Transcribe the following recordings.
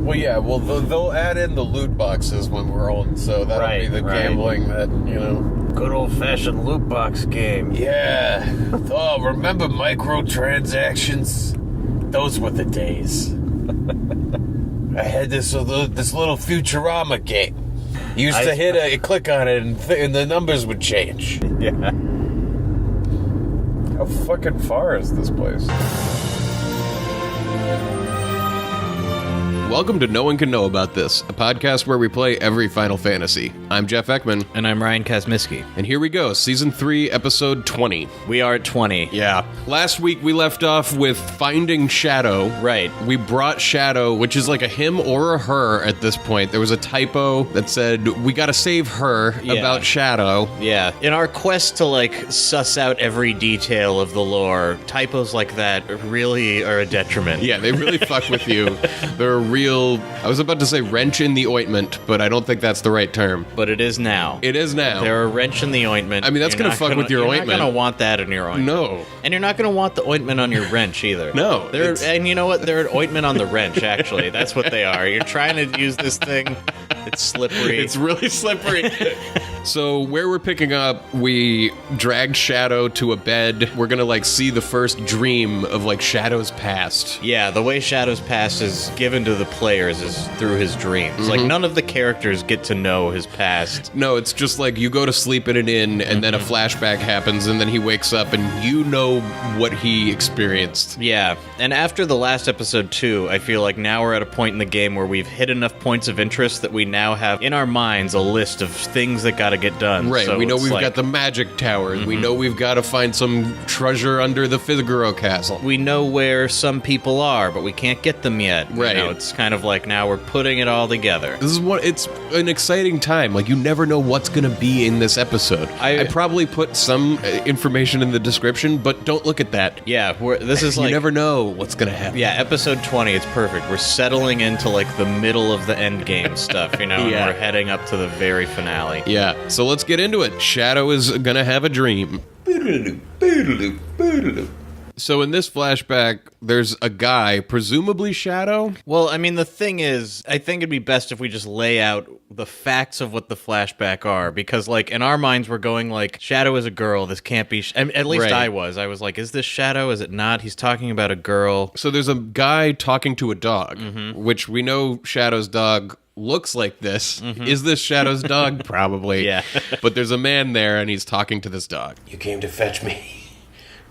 Well, yeah, they'll add in the loot boxes when we're old, so that'll be the gambling that, Good old-fashioned loot box game. Yeah. Oh, remember microtransactions? Those were the days. I had this little Futurama game. You used to hit click on it, and the numbers would change. Yeah. How fucking far is this place? Welcome to No One Can Know About This, a podcast where we play every Final Fantasy. I'm Jeff Ekman. And I'm Ryan Kazmiski. And here we go, Season 3, Episode 20. We are at 20. Yeah. Last week we left off with finding Shadow. Right. We brought Shadow, which is like a him or a her at this point. There was a typo that said, we gotta save her about Shadow. Yeah. In our quest to, suss out every detail of the lore, typos like that really are a detriment. Yeah, they really fuck with you. They're a real, I was about to say wrench in the ointment, but I don't think that's the right term. But it is now. It is now. They're a wrench in the ointment. I mean, that's going to fuck with your ointment. You're not going to want that in your ointment. No. And you're not going to want the ointment on your wrench either. No. And you know what? They're an ointment on the wrench, actually. That's what they are. You're trying to use this thing. It's slippery. It's really slippery. So where we're picking up, we dragged Shadow to a bed. We're going to, see the first dream of, Shadow's past. Yeah, the way Shadow's past is given to the players is through his dreams. Mm-hmm. None of the characters get to know his past. No, it's just you go to sleep in an inn, and then a flashback happens, and then he wakes up, and you know what he experienced. Yeah, and after the last episode 2, I feel like now we're at a point in the game where we've hit enough points of interest that we now have in our minds a list of things that gotta get done. Right, so we know we've got the magic tower, we know we've got to find some treasure under the Figaro castle. We know where some people are, but we can't get them yet. Right. It's kind of now we're putting it all together. It's an exciting time. You never know what's going to be in this episode. I probably put some information in the description, but don't look at that. Yeah, this is you never know what's going to happen. Yeah, episode 20, it's perfect. We're settling into the middle of the end game stuff, and we're heading up to the very finale. Yeah, so let's get into it. Shadow is going to have a dream. So in this flashback, there's a guy, presumably Shadow? Well, I mean, the thing is, I think it'd be best if we just lay out the facts of what the flashback are, because, in our minds, we're going, Shadow is a girl, this can't be... at least I was. I was is this Shadow? Is it not? He's talking about a girl. So there's a guy talking to a dog, which we know Shadow's dog looks like this. Is this Shadow's dog? Probably. Yeah. But there's a man there, and he's talking to this dog. You came to fetch me,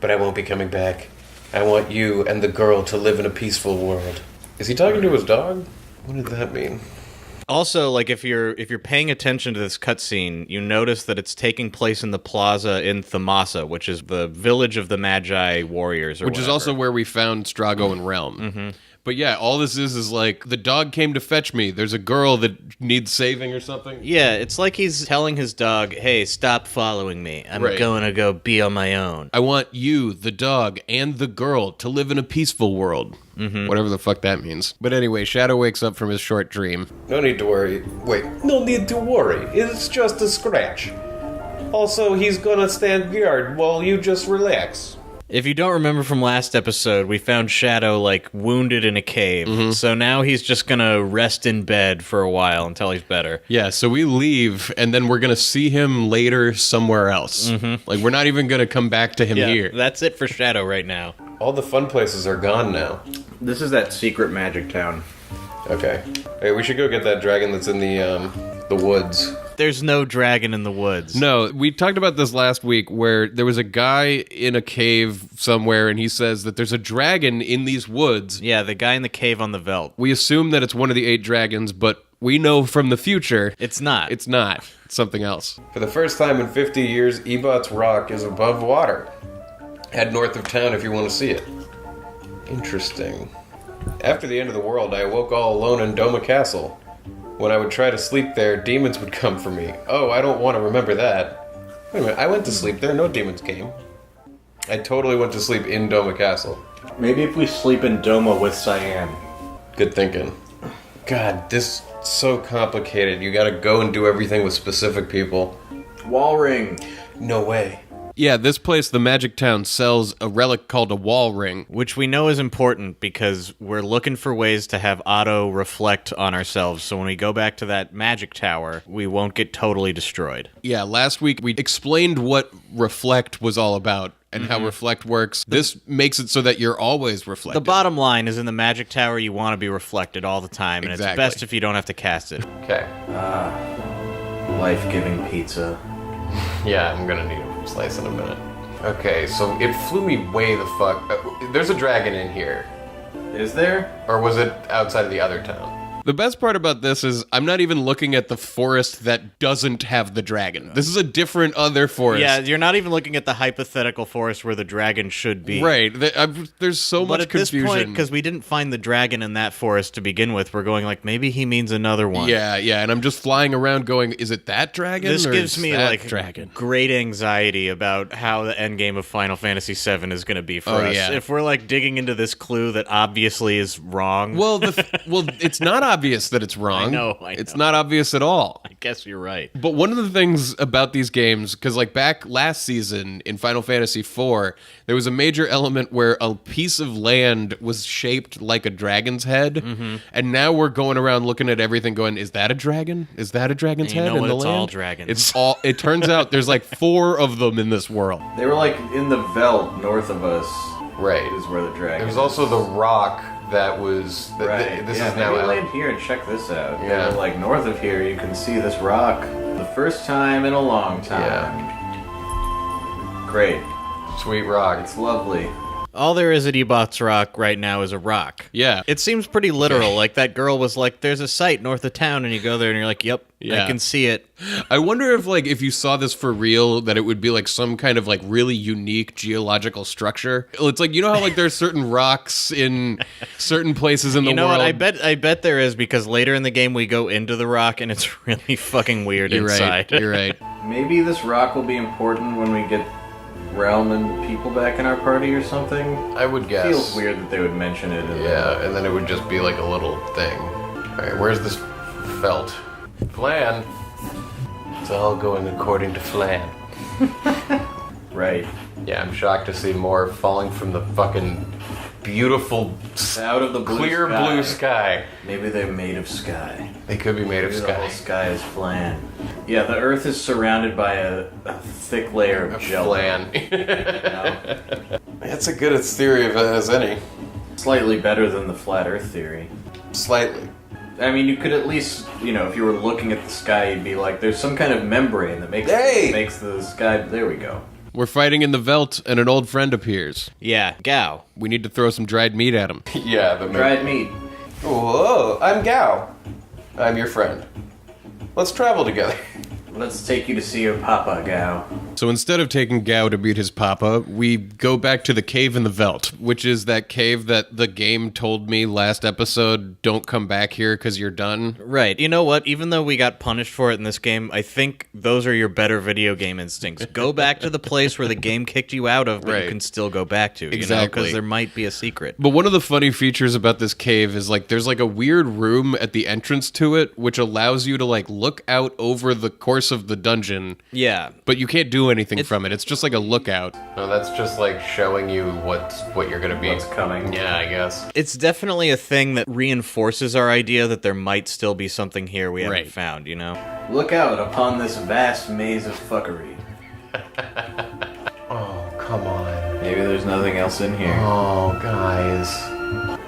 but I won't be coming back. I want you and the girl to live in a peaceful world. Is he talking to his dog? What did that mean? Also, if you're paying attention to this cutscene, you notice that it's taking place in the plaza in Thamasa, which is the village of the Magi warriors, which is also where we found Strago and Realm. But yeah, all this is the dog came to fetch me. There's a girl that needs saving or something. Yeah, it's like he's telling his dog, hey, stop following me. I'm going to go be on my own. I want you, the dog, and the girl to live in a peaceful world. Whatever the fuck that means. But anyway, Shadow wakes up from his short dream. No need to worry. Wait, no need to worry. It's just a scratch. Also, he's gonna stand guard while you just relax. If you don't remember from last episode, we found Shadow, wounded in a cave. So now he's just gonna rest in bed for a while until he's better. Yeah, so we leave, and then we're gonna see him later somewhere else. We're not even gonna come back to him here. That's it for Shadow right now. All the fun places are gone now. This is that secret magic town. Okay. Hey, we should go get that dragon that's in the woods. There's no dragon in the woods. No, we talked about this last week where there was a guy in a cave somewhere, and he says that there's a dragon in these woods. Yeah, the guy in the cave on the Veldt. We assume that it's one of the 8 dragons, but we know from the future... It's not. It's not. It's something else. For the first time in 50 years, Ebot's rock is above water. Head north of town if you want to see it. Interesting. After the end of the world, I awoke all alone in Doma Castle. When I would try to sleep there, demons would come for me. Oh, I don't want to remember that. Wait a minute, I went to sleep there, no demons came. I totally went to sleep in Doma Castle. Maybe if we sleep in Doma with Cyan. Good thinking. God, this is so complicated. You gotta go and do everything with specific people. Wall ring. No way. Yeah, this place, the Magic Town, sells a relic called a wall ring. Which we know is important because we're looking for ways to have auto reflect on ourselves, so when we go back to that magic tower, we won't get totally destroyed. Yeah, last week we explained what reflect was all about and how reflect works. This makes it so that you're always reflected. The bottom line is in the magic tower, you want to be reflected all the time, and Exactly. it's best if you don't have to cast it. Okay. Life-giving pizza. Yeah, I'm gonna need a slice in a minute. Okay, so it flew me way the fuck. There's a dragon in here. Is there? Or was it outside of the other town? The best part about this is I'm not even looking at the forest that doesn't have the dragon. This is a different other forest. Yeah, you're not even looking at the hypothetical forest where the dragon should be. Right. There's so But much at this confusion. point, because we didn't find the dragon in that forest to begin with, we're going like, maybe he means another one. Yeah, and I'm just flying around going, is it that dragon? This or gives is me that like dragon? great anxiety about how the end game of Final Fantasy VII is going to be for us. Yeah. If we're like digging into this clue that obviously is wrong. Well, it's not obvious that it's wrong. I know. It's not obvious at all. I guess you're right. But one of the things about these games, because like back last season in Final Fantasy IV, there was a major element where a piece of land was shaped like a dragon's head, and now we're going around looking at everything going, is that a dragon? Is that a dragon's And you head know in what? the It's land? all dragons. It's all. It turns out there's like 4 of them in this world. They were like in the Veldt north of us. Right. Is where the dragon. There's also the rock that was. Right. This yeah, is now maybe out. land here and check this out. Yeah. Yeah. Like north of here, you can see this rock. The first time in a long time. Yeah. Great. Sweet rock. It's lovely. All there is at Ebot's Rock right now is a rock. Yeah. It seems pretty literal. Like that girl was like, there's a site north of town, and you go there and you're like, yep, Yeah. I can see it. I wonder if you saw this for real, that it would be like some kind of like really unique geological structure. It's like, you know how like there's certain rocks in certain places in the You know world. what? I bet there is, because later in the game we go into the rock and it's really fucking weird You're inside. right. You're right. Maybe this rock will be important when we get Realm and people back in our party or something. I would guess. Feels weird that they would mention it. Yeah, and then it would just be like a little thing. All right, where's this felt? Flan. It's all going according to Flan. Right. Yeah, I'm shocked to see more falling from the fucking beautiful, Out of the blue clear sky. blue sky. Maybe they're made of sky. They could be made of Maybe the whole sky. sky is flan. Yeah, the Earth is surrounded by a thick layer of gel. Flan. know? That's a good theory as any. Slightly better than the flat Earth theory. Slightly. I mean, you could at least, if you were looking at the sky, you'd be like, there's some kind of membrane that makes the sky. There we go. We're fighting in the Veldt, and an old friend appears. Yeah, Gau. We need to throw some dried meat at him. Yeah, the Dried meat. Whoa, I'm Gau. I'm your friend. Let's travel together. Let's take you to see your Papa, Gau. So instead of taking Gau to meet his papa, we go back to the cave in the Veldt, which is that cave that the game told me last episode, don't come back here because you're done. Right. You know what? Even though we got punished for it in this game, I think those are your better video game instincts. Go back to the place where the game kicked you out of, but Right. you can still go back to. Exactly. Because there might be a secret. But one of the funny features about this cave is like there's like a weird room at the entrance to it, which allows you to like look out over the course of the dungeon. Yeah. But you can't do anything from it. It's just like a lookout. No, that's just like showing you what you're gonna be. What's coming. Yeah, I guess. It's definitely a thing that reinforces our idea that there might still be something here we haven't Right. found, Look out upon this vast maze of fuckery. Oh, come on. Maybe there's nothing else in here. Oh, guys.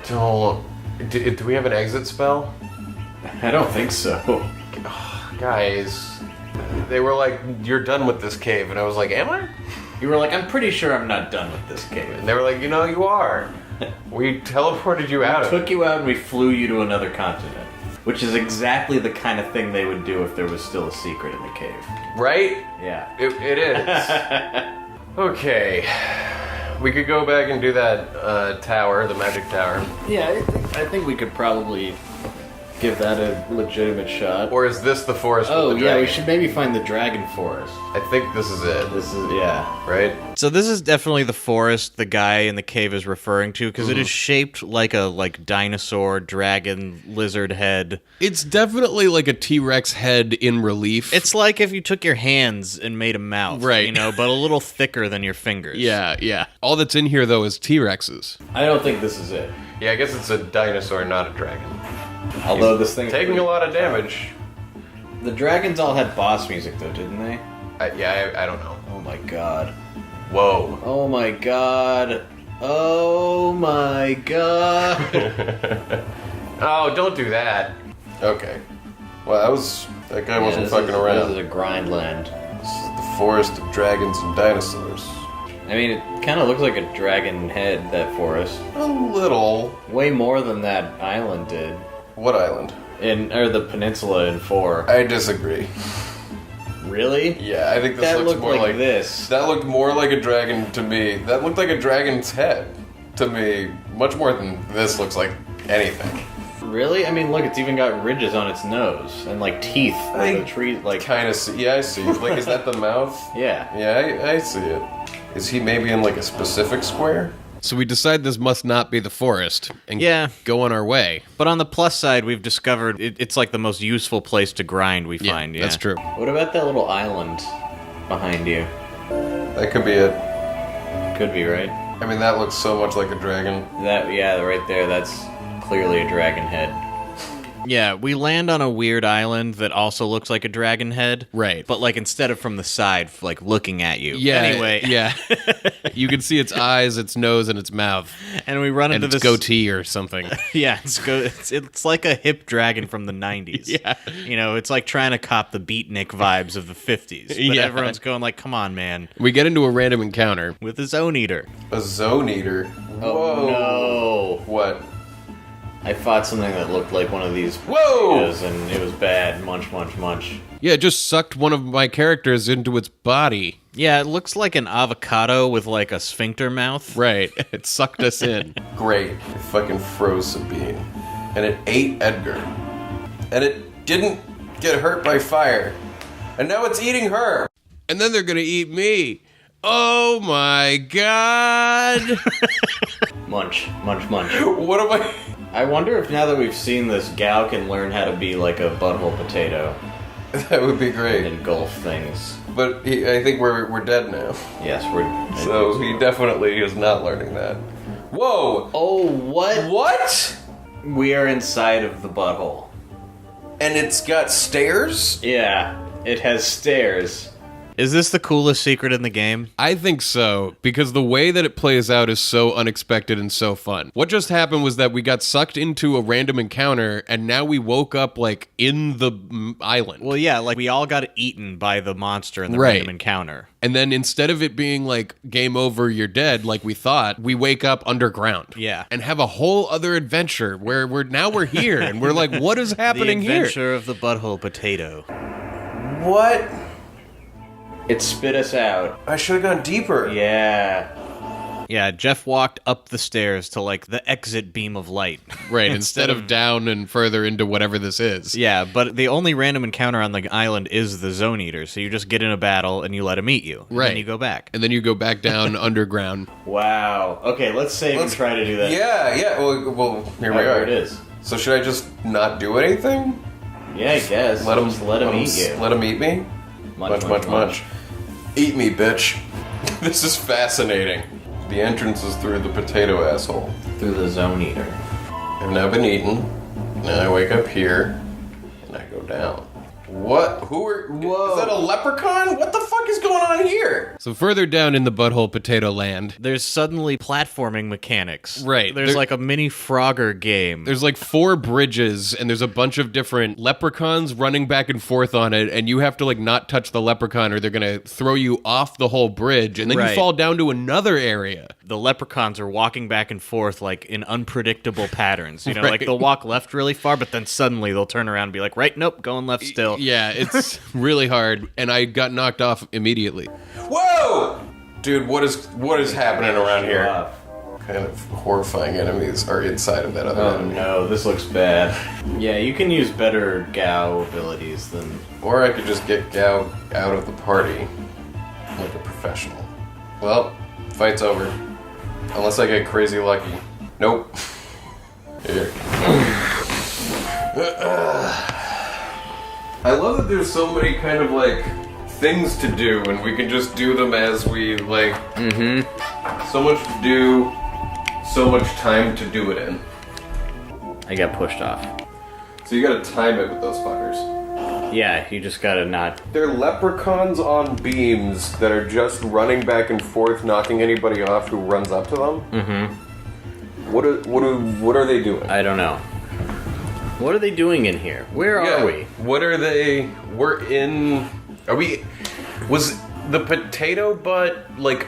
Don't. Do we have an exit spell? I don't think so. Guys. They were like, you're done with this cave. And I was like, am I? You were like, I'm pretty sure I'm not done with this cave. And they were like, you are. We teleported you out of it. Took you out and we flew you to another continent. Which is exactly the kind of thing they would do if there was still a secret in the cave. Right? Yeah. It is. Okay. We could go back and do that tower, the magic tower. Yeah, I think we could probably give that a legitimate shot. Or is this the forest with the yeah, dragon? we should maybe find the dragon forest. I think this is it. This is, yeah. Right? So this is definitely the forest the guy in the cave is referring to, because it is shaped like a dinosaur, dragon, lizard head. It's definitely like a T-Rex head in relief. It's like if you took your hands and made a mouth, Right. but a little thicker than your fingers. Yeah. All that's in here, though, is T-Rexes. I don't think this is it. Yeah, I guess it's a dinosaur, not a dragon. Although this thing's Taking a lot of damage. The dragons all had boss music, though, didn't they? I don't know. Oh my god. Whoa. Oh my god. Oh my god. Oh, don't do that. Okay. Well, that guy wasn't fucking around. This is a grind land. This is the forest of dragons and dinosaurs. I mean, it kind of looks like a dragon head, that forest. A little. Way more than that island did. What island? Or the peninsula in 4. I disagree. Really? Yeah, I think this That looks looked more like this. That looked more like a dragon to me. That looked like a dragon's head to me. Much more than this looks like anything. Really? I mean, look, it's even got ridges on its nose and like teeth where the tree, like. Kind of see. Yeah, I see. Like, is that the mouth? Yeah. Yeah, I see it. Is he maybe in like a specific square? So we decide this must not be the forest and go on our way. But on the plus side, we've discovered it's like the most useful place to grind we find. Yeah, that's true. What about that little island behind you? That could be it. Could be, right? I mean, that looks so much like a dragon. Yeah, right there, that's clearly a dragon head. Yeah, we land on a weird island that also looks like a dragon head. Right. But like instead of from the side, like looking at you. Yeah. Anyway. Yeah. You can see its eyes, its nose, and its mouth. And we run And into its this goatee or something. Yeah, it's like a hip dragon from the 90s. Yeah. It's like trying to cop the beatnik vibes of the 50s. But Yeah. everyone's going like, come on, man. We get into a random encounter. With his own eater. A zone eater. Oh Whoa. no! What? I fought something that looked like one of these. Whoa! And it was bad. Munch, munch, munch. Yeah, it just sucked one of my characters into its body. Yeah, it looks like an avocado with like a sphincter mouth. Right. It sucked us in. Great. It fucking froze Sabine. And it ate Edgar. And it didn't get hurt by fire. And now it's eating her. And then they're gonna eat me. Oh my god! Munch, munch, munch. What am I... I wonder if now that we've seen this, Gau can learn how to be like a butthole potato That would be and great. engulf things. But I think we're dead now. Yes, So he definitely is not learning that. Whoa! Oh, what? What? We are inside of the butthole. And it's got stairs? Yeah, it has stairs. Is this the coolest secret in the game? I think so, because the way that it plays out is so unexpected and so fun. What just happened was that we got sucked into a random encounter, and now we woke up, like, in the island. Well, yeah, like we all got eaten by the monster in the Right. random encounter. And then instead of it being like, game over, you're dead, like we thought, we wake up underground. Yeah. And have a whole other adventure where we're here, and we're like, what is happening The here? adventure of the butthole potato. What? It spit us out. I should have gone deeper. Yeah. Yeah, Jeff walked up the stairs to like the exit beam of light. Right, instead of down and further into whatever this is. Yeah, but the only random encounter on the island is the Zone Eater, so you just get in a battle and you let him eat you. And Right. then you go back. And then you go back down underground. Wow. Okay, let's save and try to do that. Yeah. Well here we However are. it is. So should I just not do anything? Yeah, I guess. Let him Just let him eat you. Let him eat me? Munch. Eat me, bitch. This is fascinating. The entrance is through the potato asshole. Through the Zone Eater. I've now been eaten. Now I wake up here, and I go down. What? Whoa. Is that a leprechaun? What the fuck is going on here? So further down in the butthole potato land, There's suddenly platforming mechanics. Right. There's There- like a mini Frogger game. there's like 4 bridges, and there's a bunch of different leprechauns running back and forth on it, and you have to like not touch the leprechaun or they're gonna throw you off the whole bridge, and then you Right. fall down to another area. The leprechauns are walking back and forth like in unpredictable patterns. You know, Right. like they'll walk left really far, but then suddenly they'll turn around and be like, right, nope, going left still. Yeah, it's really hard, and I got knocked off immediately. Whoa! Dude, what is happening around here? kind of horrifying enemies are inside of that other enemy. No, this looks bad. Yeah, you can use better Gau abilities than... Or I could just get Gau out of the party like a professional. Well, fight's over. Unless I get crazy lucky. Nope. Here. I love that there's so many kind of like things to do and we can just do them as we like. So much to do, so much time to do it in. I got pushed off. So you gotta time it with those fuckers. Yeah, you just gotta not... They're leprechauns on beams that are just running back and forth, knocking anybody off who runs up to them. What are they doing? I don't know. What are they doing in here? Where are we? What are they... Was the potato butt, like,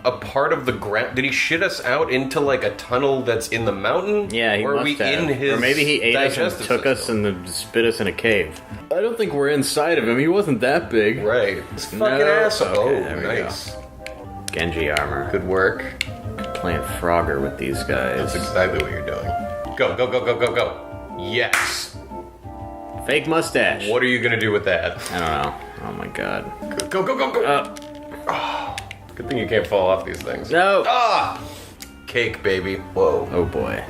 a part of the ground? Did he shit us out into, like, a tunnel that's in the mountain? Yeah, he must have. In his or maybe he ate us and took us and spit us in a cave. I don't think we're inside of him. He wasn't that big. Right. This fucking asshole. Okay, there we nice. go. Genji armor. Good work. Playing Frogger with these guys. That's exactly what you're doing. Go, go, go, go, go, go. Yes. Fake mustache. What are you gonna do with that? I don't know. Oh my god. Go, go, go, go. Good thing you can't fall off these things. No. Ah! Cake, baby. Whoa. Oh boy.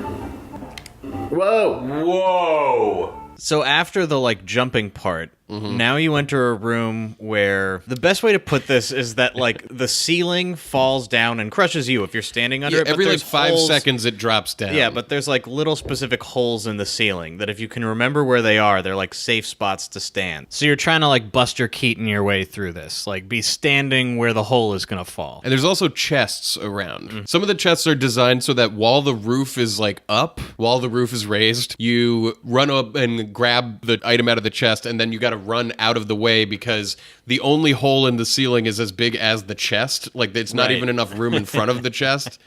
Whoa. Whoa. So after the like jumping part, now you enter a room where the best way to put this is that like the ceiling falls down and crushes you if you're standing under it. Every but like there's 5 holes- seconds it drops down. Yeah, but there's like little specific holes in the ceiling that if you can remember where they are, they're like safe spots to stand. So you're trying to like Buster Keaton your way through this, like be standing where the hole is gonna fall. And there's also chests around. Some of the chests are designed so that while the roof is like up, while the roof is raised, you run up and grab the item out of the chest, and then you got to run out of the way because the only hole in the ceiling is as big as the chest. Like it's not Right. even enough room in front of the chest.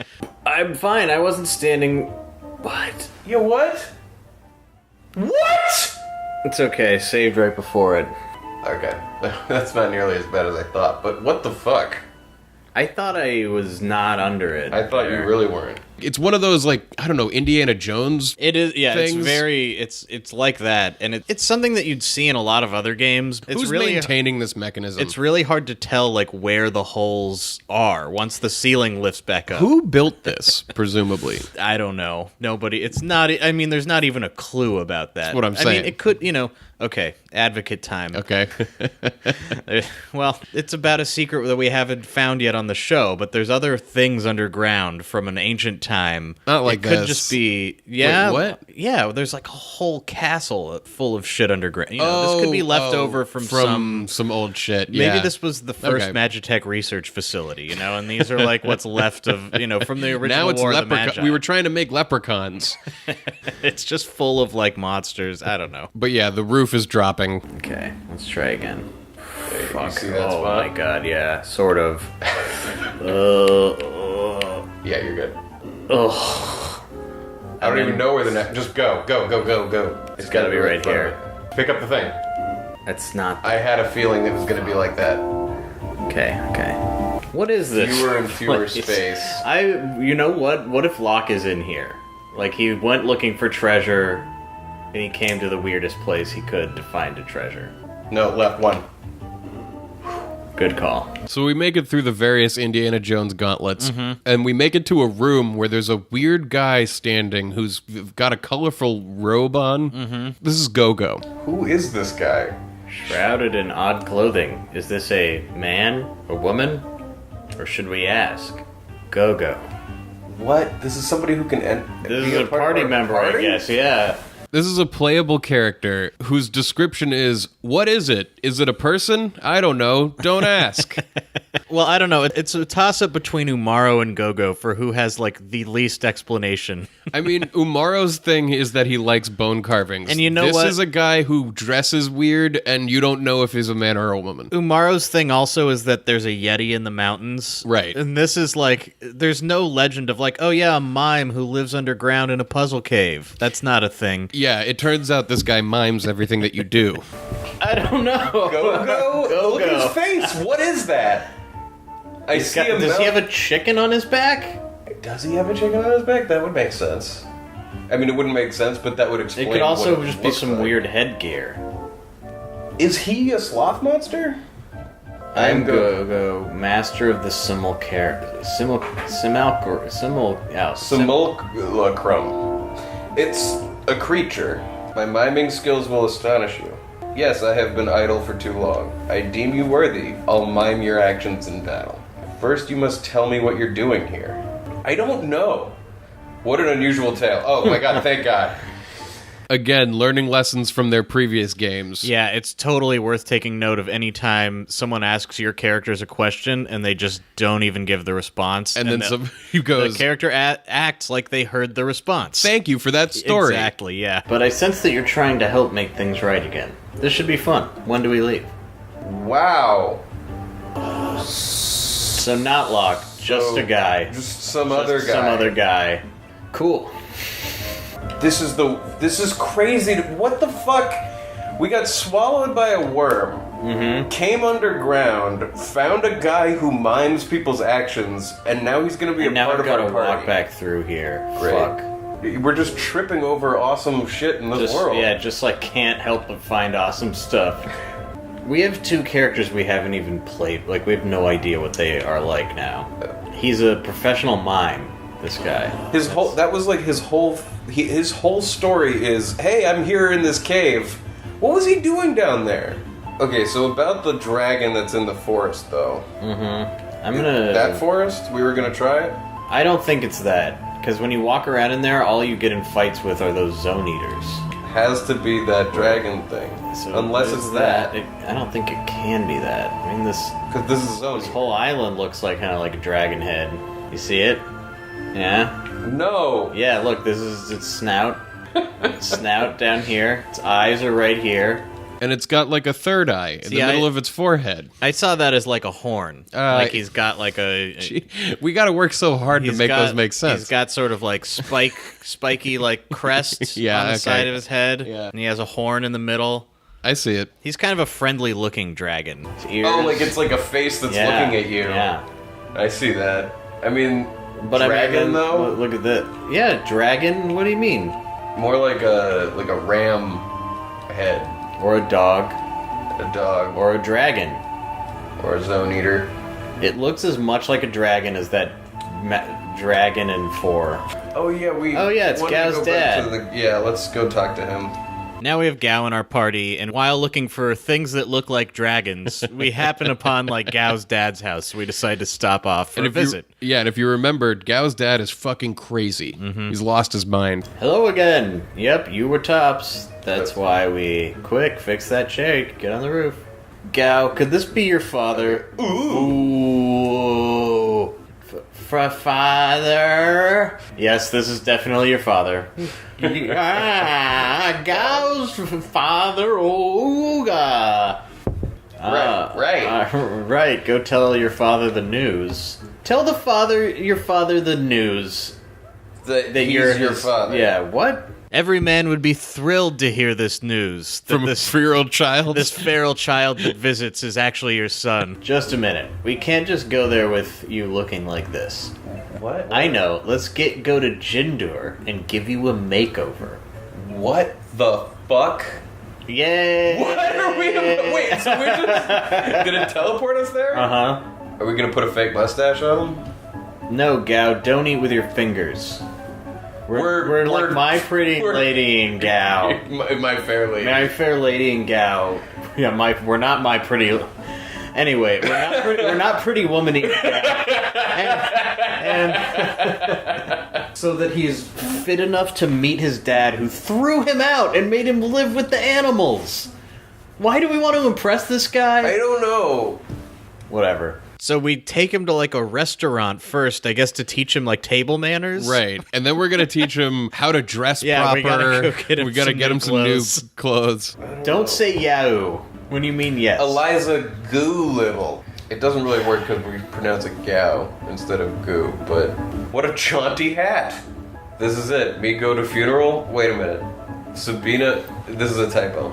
I'm fine. I wasn't standing... What? Yeah, what? What? It's okay. Saved right before it. Okay. That's not nearly as bad as I thought, but what the fuck? I thought I was not under it. I thought you really weren't. It's one of those like, I don't know, Indiana Jones. It is, yeah. things. It's very, it's like that, and it's something that you'd see in a lot of other games. It's Who's really maintaining this mechanism? It's really hard to tell like where the holes are once the ceiling lifts back up. Who built this, presumably? I don't know. Nobody. It's not. I mean, there's not even a clue about that. That's what I'm I saying. mean, it could. Okay. Advocate time. Okay. Well, it's about a secret that we haven't found yet on the show, but there's other things underground from an ancient time. Not like it could this. just be. Yeah. Wait, what? Yeah. There's like a whole castle full of shit underground. This could be left over from some old shit. Maybe Yeah. this was the first Okay. Magitech research facility, and these are like what's left of, from the original Now it's War of the leprechaun. Magi. We were trying to make leprechauns, It's just full of like monsters. I don't know. but yeah, the roof is dropping. Okay, let's try again. You see that Oh spot? my god, yeah, sort of. Yeah, you're good. Ugh. I don't even know where the next. Just go, go, go, go, go. It's gotta be right here. Pick up the thing. That's not. I had a feeling it was gonna be like that. Okay. What is this? Fewer and fewer place? space. You know what? What if Locke is in here? Like he went looking for treasure, and he came to the weirdest place he could to find a treasure. No, left one. Good call. So we make it through the various Indiana Jones gauntlets, and we make it to a room where there's a weird guy standing who's got a colorful robe on. This is Gogo. Who is this guy? Shrouded in odd clothing. Is this a man, a woman, or should we ask? Gogo. What? This is somebody who can This is a party member, I guess. Yeah. This is a playable character whose description is, what is it? Is it a person? I don't know. Don't ask. Well, I don't know. It's a toss-up between Umaro and Gogo for who has like the least explanation. I mean, Umaro's thing is that he likes bone carvings. And you know this what? This is a guy who dresses weird, and you don't know if he's a man or a woman. Umaro's thing also is that there's a Yeti in the mountains. Right. And this is like, there's no legend of like, oh yeah, a mime who lives underground in a puzzle cave. That's not a thing. Yeah, it turns out this guy mimes everything that you do. I don't know. Go. Look at his face. What is that? I see a Does he have a chicken on his back? Does he have a chicken on his back? That would make sense. I mean, it wouldn't make sense, but that would explain. It could also what it just be looks some like. weird headgear. Is he a sloth monster? I'm Gogo, master of the simulacrum. It's a creature. My miming skills will astonish you. Yes, I have been idle for too long. I deem you worthy. I'll mime your actions in battle. First, you must tell me what you're doing here. I don't know. What an unusual tale. Oh my god, thank God. Again, learning lessons from their previous games. Yeah, it's totally worth taking note of any time someone asks your characters a question and they just don't even give the response. And then he goes, the character acts like they heard the response. thank you for that story. Exactly, yeah. But I sense that you're trying to help make things right again. This should be fun. When do we leave? Wow. So not Locke, just a guy. Just some other guy. Some other guy. Cool. This is crazy. What the fuck? We got swallowed by a worm, came underground, found a guy who mimes people's actions, and now he's gonna be And a now part I've of got our to party. walk back through here. Great. Fuck. We're just tripping over awesome shit in this world. Yeah, just like can't help but find awesome stuff. We have two characters we haven't even played. Like, we have no idea what they are like now. He's a professional mime, this guy. His whole story is, hey, I'm here in this cave. What was he doing down there? Okay, so about the dragon that's in the forest, though. I'm gonna... That forest? We were gonna try it? I don't think it's that. Because when you walk around in there, all you get in fights with are those zone eaters. Has to be that dragon thing. So Unless it's that. I don't think it can be that. I mean, this Because this is zone. whole island looks like kind of like a dragon head. You see it? Yeah? No! Yeah, look, this is its snout. Snout down here. Its eyes are right here. And it's got like a third eye in the middle of its forehead. I saw that as like a horn. Like he's got like a... Gee, we gotta work so hard to make those make sense. He's got sort of like spiky like crest Yeah, on the okay. side of his head. Yeah. And he has a horn in the middle. I see it. He's kind of a friendly looking dragon. Its ears. Oh, like it's like a face that's Yeah, looking at you. Yeah. I see that. I mean, But dragon I mean, though? look at that. Yeah, dragon? What do you mean? More like a ram head. Or a dog. A dog. Or a dragon. Or a zone eater. It looks as much like a dragon as that dragon in 4. Oh yeah, it's wanted to Gau's go back to dad. yeah, let's go talk to him. Now we have Gau in our party, and while looking for things that look like dragons, we happen upon like Gau's dad's house. So we decide to stop off for a visit. And if you remembered, Gau's dad is fucking crazy. He's lost his mind. Hello again. Yep, you were tops. That's why we... Quick, fix that shake. Get on the roof. Gau, could this be your father? Ooh. Father? Yes, this is definitely your father. Gau's father, Ooga. Right, go tell your father the news. Tell your father the news. That he's your father. Yeah, what? Every man would be thrilled to hear this news. That From a 3-year-old child? this feral child that visits is actually your son. Just a minute. We can't just go there with you looking like this. What? I know. Let's go to Jindur and give you a makeover. What the fuck? Yay! What are we? Wait, so we're just gonna teleport us there? Uh-huh. Are we gonna put a fake mustache on him? No, Gau, don't eat with your fingers. We're like My Pretty Lady and Gau. My Fair Lady. My Fair Lady and Gau. Yeah, we're not My Pretty... Anyway, we're not Pretty Woman and Gau. And so that he's fit enough to meet his dad who threw him out and made him live with the animals. Why do we want to impress this guy? I don't know. Whatever. So we take him to like a restaurant first, I guess, to teach him like table manners. Right. And then we're going to teach him how to dress proper. we gotta go get him We gotta some get new him some new clothes. Don't say Yahoo when you mean yes. Eliza Doolittle. It doesn't really work because we pronounce it Gau instead of Goo, but what a jaunty hat. This is it. Me go to funeral? Wait a minute. Sabina, this is a typo.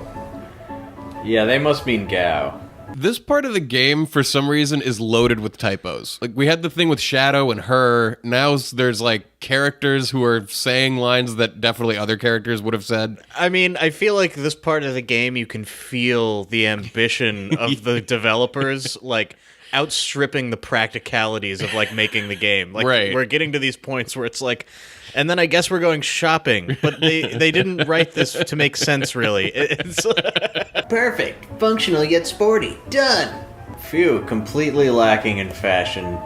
Yeah, they must mean Gau. This part of the game, for some reason, is loaded with typos. Like, we had the thing with Shadow and her. Now there's, like, characters who are saying lines that definitely other characters would have said. I mean, I feel like this part of the game, you can feel the ambition of the developers, like, outstripping the practicalities of, like, making the game. Like, right. We're getting to these points where it's like, and then I guess we're going shopping, but they didn't write this to make sense, really. It's Perfect. Functional yet sporty. Done. Phew, completely lacking in fashion.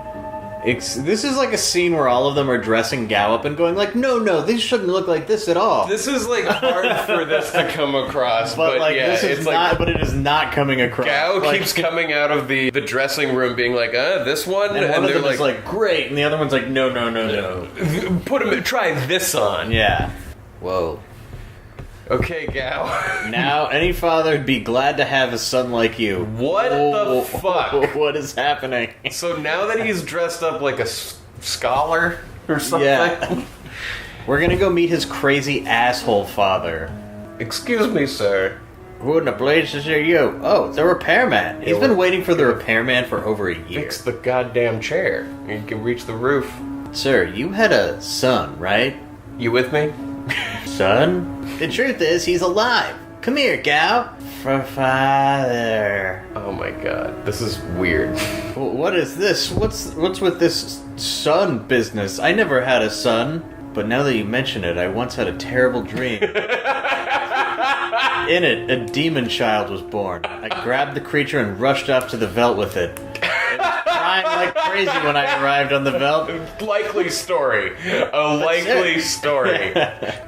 This is like a scene where all of them are dressing Gau up and going like, no, this shouldn't look like this at all. This is like hard for this to come across, but like, yeah, this is it's not. like But it is not coming across. Gau Like, keeps coming out of the dressing room being like, this one, and one of they're them is like, great, and the other one's like, no. try this on. Yeah. Whoa. Okay, Gau. Now, any father would be glad to have a son like you. What the fuck? What is happening? So now that he's dressed up like a scholar or something? Yeah. We're gonna go meet his crazy asshole father. Excuse me, sir. Who in the blazes are you? Oh, the repairman. He's been waiting for the repairman for over a year. Fix the goddamn chair. You can reach the roof. Sir, you had a son, right? You with me? Son? The truth is, he's alive. Come here, Gau. For father. Oh my god, this is weird. What is this? What's with this son business? I never had a son. But now that you mention it, I once had a terrible dream. In it, a demon child was born. I grabbed the creature and rushed off to the Veldt with it. It was crying like crazy when I arrived on the Veldt. Likely story. A likely story.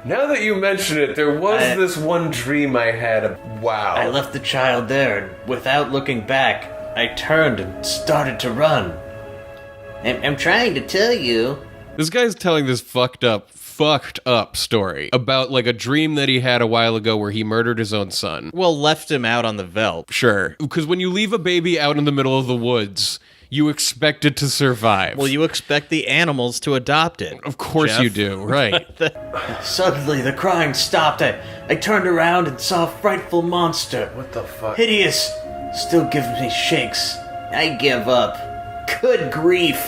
Now that you mention it, there was this one dream I had. Wow. I left the child there, and without looking back, I turned and started to run. I'm trying to tell you. This guy's telling this fucked up story about like a dream that he had a while ago where he murdered his own son. well, left him out on the Veldt. Sure. Because when you leave a baby out in the middle of the woods, you expect it to survive. Well, you expect the animals to adopt it. Of course Jeff. you do, right. Suddenly, the crying stopped. I turned around and saw a frightful monster. What the fuck? Hideous. Still gives me shakes. I give up. Good grief.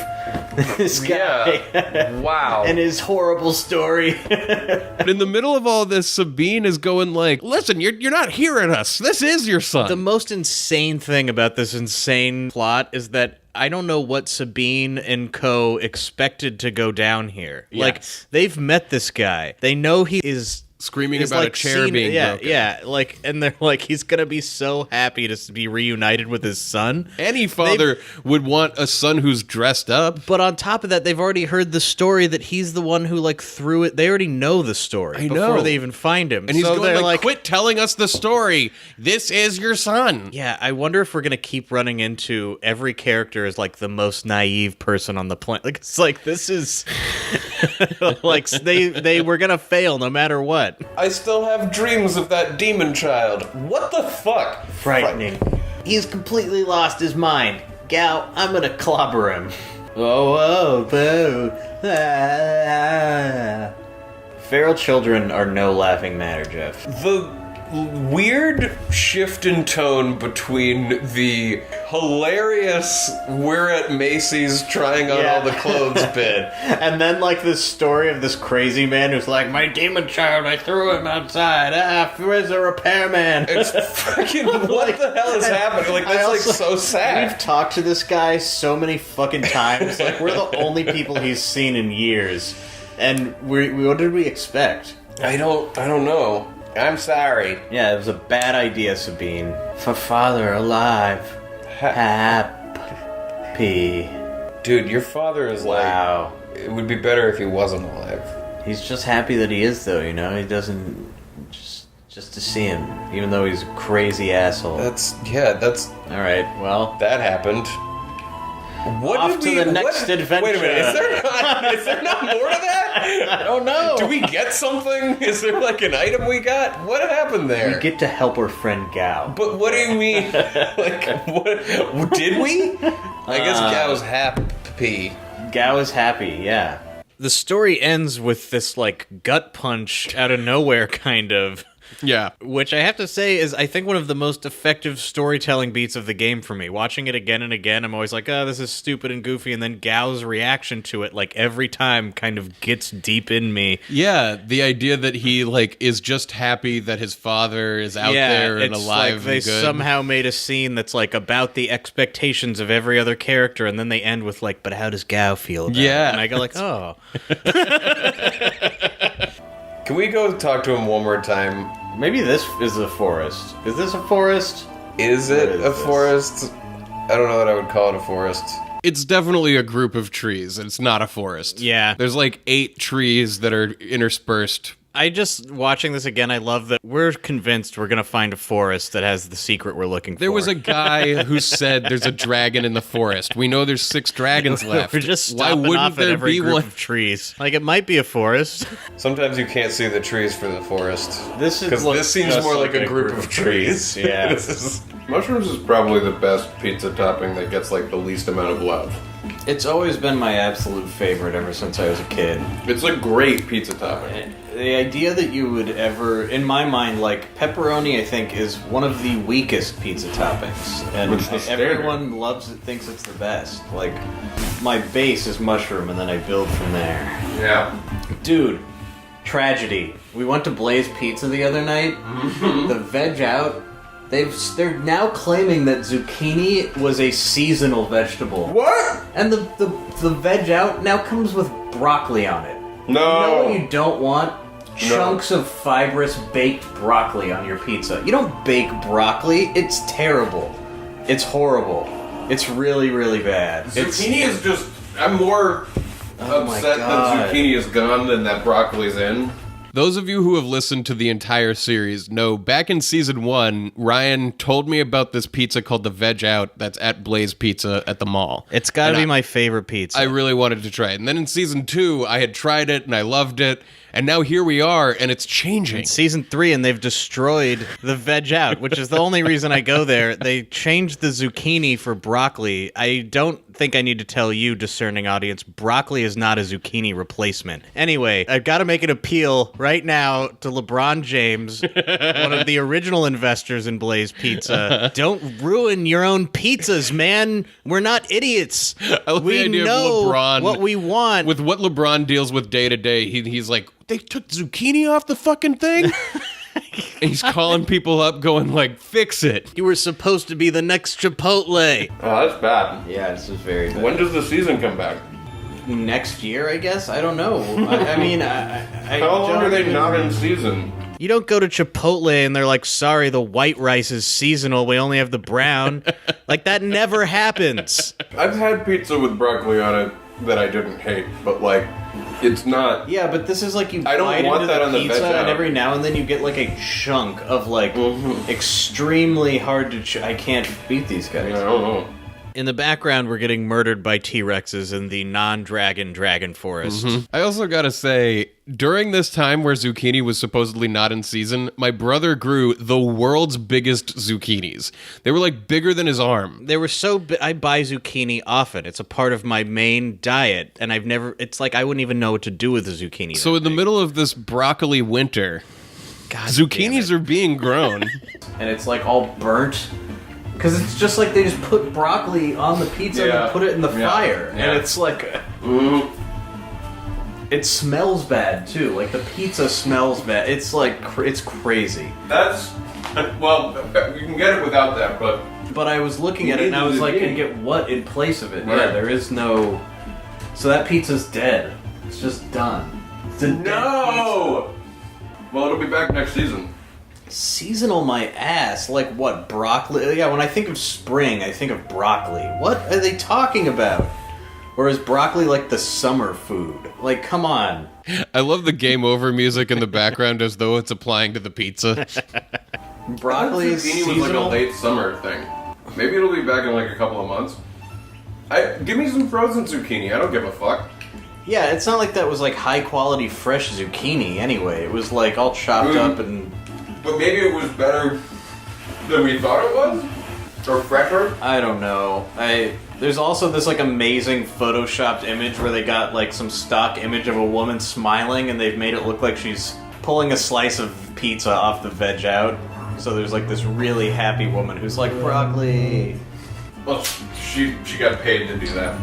This guy. Yeah. Wow. And his horrible story. But in the middle of all this, Sabine is going like, listen, you're not hearing us. This is your son. The most insane thing about this insane plot is that I don't know what Sabine and co expected to go down here. Yes. Like, they've met this guy. They know he is Screaming is, about like, a chair being broken. Yeah, like, and they're like, he's gonna be so happy to be reunited with his son. Any father would want a son who's dressed up. But on top of that, they've already heard the story that he's the one who, like, threw it. They already know the story I before know. they even find him. And he's so going they're like, quit telling us the story. This is your son. Yeah, I wonder if we're gonna keep running into every character as like the most naive person on the planet. Like, it's like, this is like they were gonna fail no matter what. I still have dreams of that demon child. What the fuck? Frightening. He's completely lost his mind. Gau, I'm gonna clobber him. Oh, boo. Ah. Feral children are no laughing matter, Jeff. The weird shift in tone between the hilarious we're at Macy's trying on all the clothes bit. And then, like, this story of this crazy man who's like, my demon child, I threw him outside. Where's the repairman? It's fucking, what the hell is happening? Like, that's like so sad. We've talked to this guy so many fucking times. Like, we're the only people he's seen in years. And what did we expect? I don't know. I'm sorry. Yeah, it was a bad idea, Sabine. For father alive. Happy. Dude, your father is Wow. like... It would be better if he wasn't alive. He's just happy that he is, though, you know? He doesn't... Just to see him, even though he's a crazy asshole. That's... Alright, well... That happened. What Off to the next adventure. Wait a minute, is there not more to that? I don't know. Do we get something? Is there like an item we got? What happened there? We get to help our friend Gau. But what do you mean? Like, what? Did we? I guess Gau's happy. Gau is happy, yeah. The story ends with this like gut punch out of nowhere kind of Yeah. Which I have to say is, I think, one of the most effective storytelling beats of the game for me. Watching it again and again, I'm always like, oh, this is stupid and goofy, and then Gau's reaction to it, like, every time kind of gets deep in me. Yeah, the idea that he, like, is just happy that his father is out there and alive like and good. they somehow made a scene that's, like, about the expectations of every other character, and then they end with, like, but how does Gau feel about it? And I go like, oh. Can we go talk to him one more time? Maybe this is a forest. Is this a forest? Is it a forest? I don't know that I would call it a forest. It's definitely a group of trees. It's not a forest. Yeah. There's like 8 trees that are interspersed. I just, watching this again, I love that we're convinced we're going to find a forest that has the secret we're looking for. There was a guy who said there's a dragon in the forest. We know there's 6 dragons left. We're just Why stopping wouldn't off at there every be group one? of trees. Like, it might be a forest. Sometimes you can't see the trees for the forest. This is Because this seems just more like a group of trees. Yeah. Mushrooms is probably the best pizza topping that gets like the least amount of love. It's always been my absolute favorite ever since I was a kid. It's a great pizza topping. The idea that you would ever, in my mind, like, pepperoni, I think, is one of the weakest pizza toppings. And Which is everyone loves it, thinks it's the best. Like, my base is mushroom, and then I build from there. Yeah. Dude, tragedy. We went to Blaze Pizza the other night. The veg out, they're now claiming that zucchini was a seasonal vegetable. What? And the veg out now comes with broccoli on it. No. You know what you don't want? Chunks of fibrous baked broccoli on your pizza. You don't bake broccoli. It's terrible. It's horrible. It's really, really bad. Zucchini is just... I'm more upset that zucchini is gone than that broccoli's in. Those of you who have listened to the entire series know back in season 1, Ryan told me about this pizza called the Veg Out that's at Blaze Pizza at the mall. It's got to be my favorite pizza. I really wanted to try it. And then in season 2, I had tried it and I loved it. And now here we are, and it's changing. It's season 3, and they've destroyed the Veg Out, which is the only reason I go there. They changed the zucchini for broccoli. I don't think I need to tell you, discerning audience, broccoli is not a zucchini replacement. Anyway, I've got to make an appeal right now to LeBron James, one of the original investors in Blaze Pizza. Don't ruin your own pizzas, man. We're not idiots. I love the idea know of LeBron, what we want. With what LeBron deals with day to day, he's like, they took zucchini off the fucking thing? And he's calling people up going like, fix it. You were supposed to be the next Chipotle. Oh, that's bad. Yeah, this is very bad. When does the season come back? Next year, I guess? I don't know. I mean, How long are they not in season? You don't go to Chipotle and they're like, sorry, the white rice is seasonal. We only have the brown. Like, that never happens. I've had pizza with broccoli on it that I didn't hate, but like, it's not. Yeah, but this is like you I don't bite want into that the on the pizza, veg out. and every now and then you get like a chunk of like extremely hard to. I can't beat these guys. I don't know. In the background, we're getting murdered by T-Rexes in the non-dragon dragon forest. I also gotta say, during this time where zucchini was supposedly not in season, my brother grew the world's biggest zucchinis. They were like bigger than his arm. They were so I buy zucchini often. It's a part of my main diet, and I've never. It's like I wouldn't even know what to do with the zucchini. So in the middle of this broccoli winter, God zucchinis are being grown. And it's like all burnt. Because it's just like they just put broccoli on the pizza and then put it in the fire. Yeah. And it's like... It smells bad, too. Like, the pizza smells bad. It's like... It's crazy. That's well, you can get it without that, but But I was looking at it and I was like, zucchini. can get what in place of it? Right. Yeah, there is no... So that pizza's dead. It's just done. It's a dead pizza. no. Well, it'll be back next season. Seasonal my ass. Like what, broccoli? Yeah, when I think of spring, I think of broccoli. What are they talking about? Or is broccoli like the summer food? Like, come on. I love the game over music in the background as though it's applying to the pizza. Broccoli is Zucchini was like seasonal? a late summer thing. Maybe it'll be back in like a couple of months. Give me some frozen zucchini. I don't give a fuck. Yeah, it's not like that was like high quality fresh zucchini anyway. It was like all chopped up and... But maybe it was better than we thought it was? Or fresher? I don't know. There's also this like amazing photoshopped image where they got like some stock image of a woman smiling and they've made it look like she's pulling a slice of pizza off the veg out. So there's like this really happy woman who's like, broccoli. Well, she got paid to do that.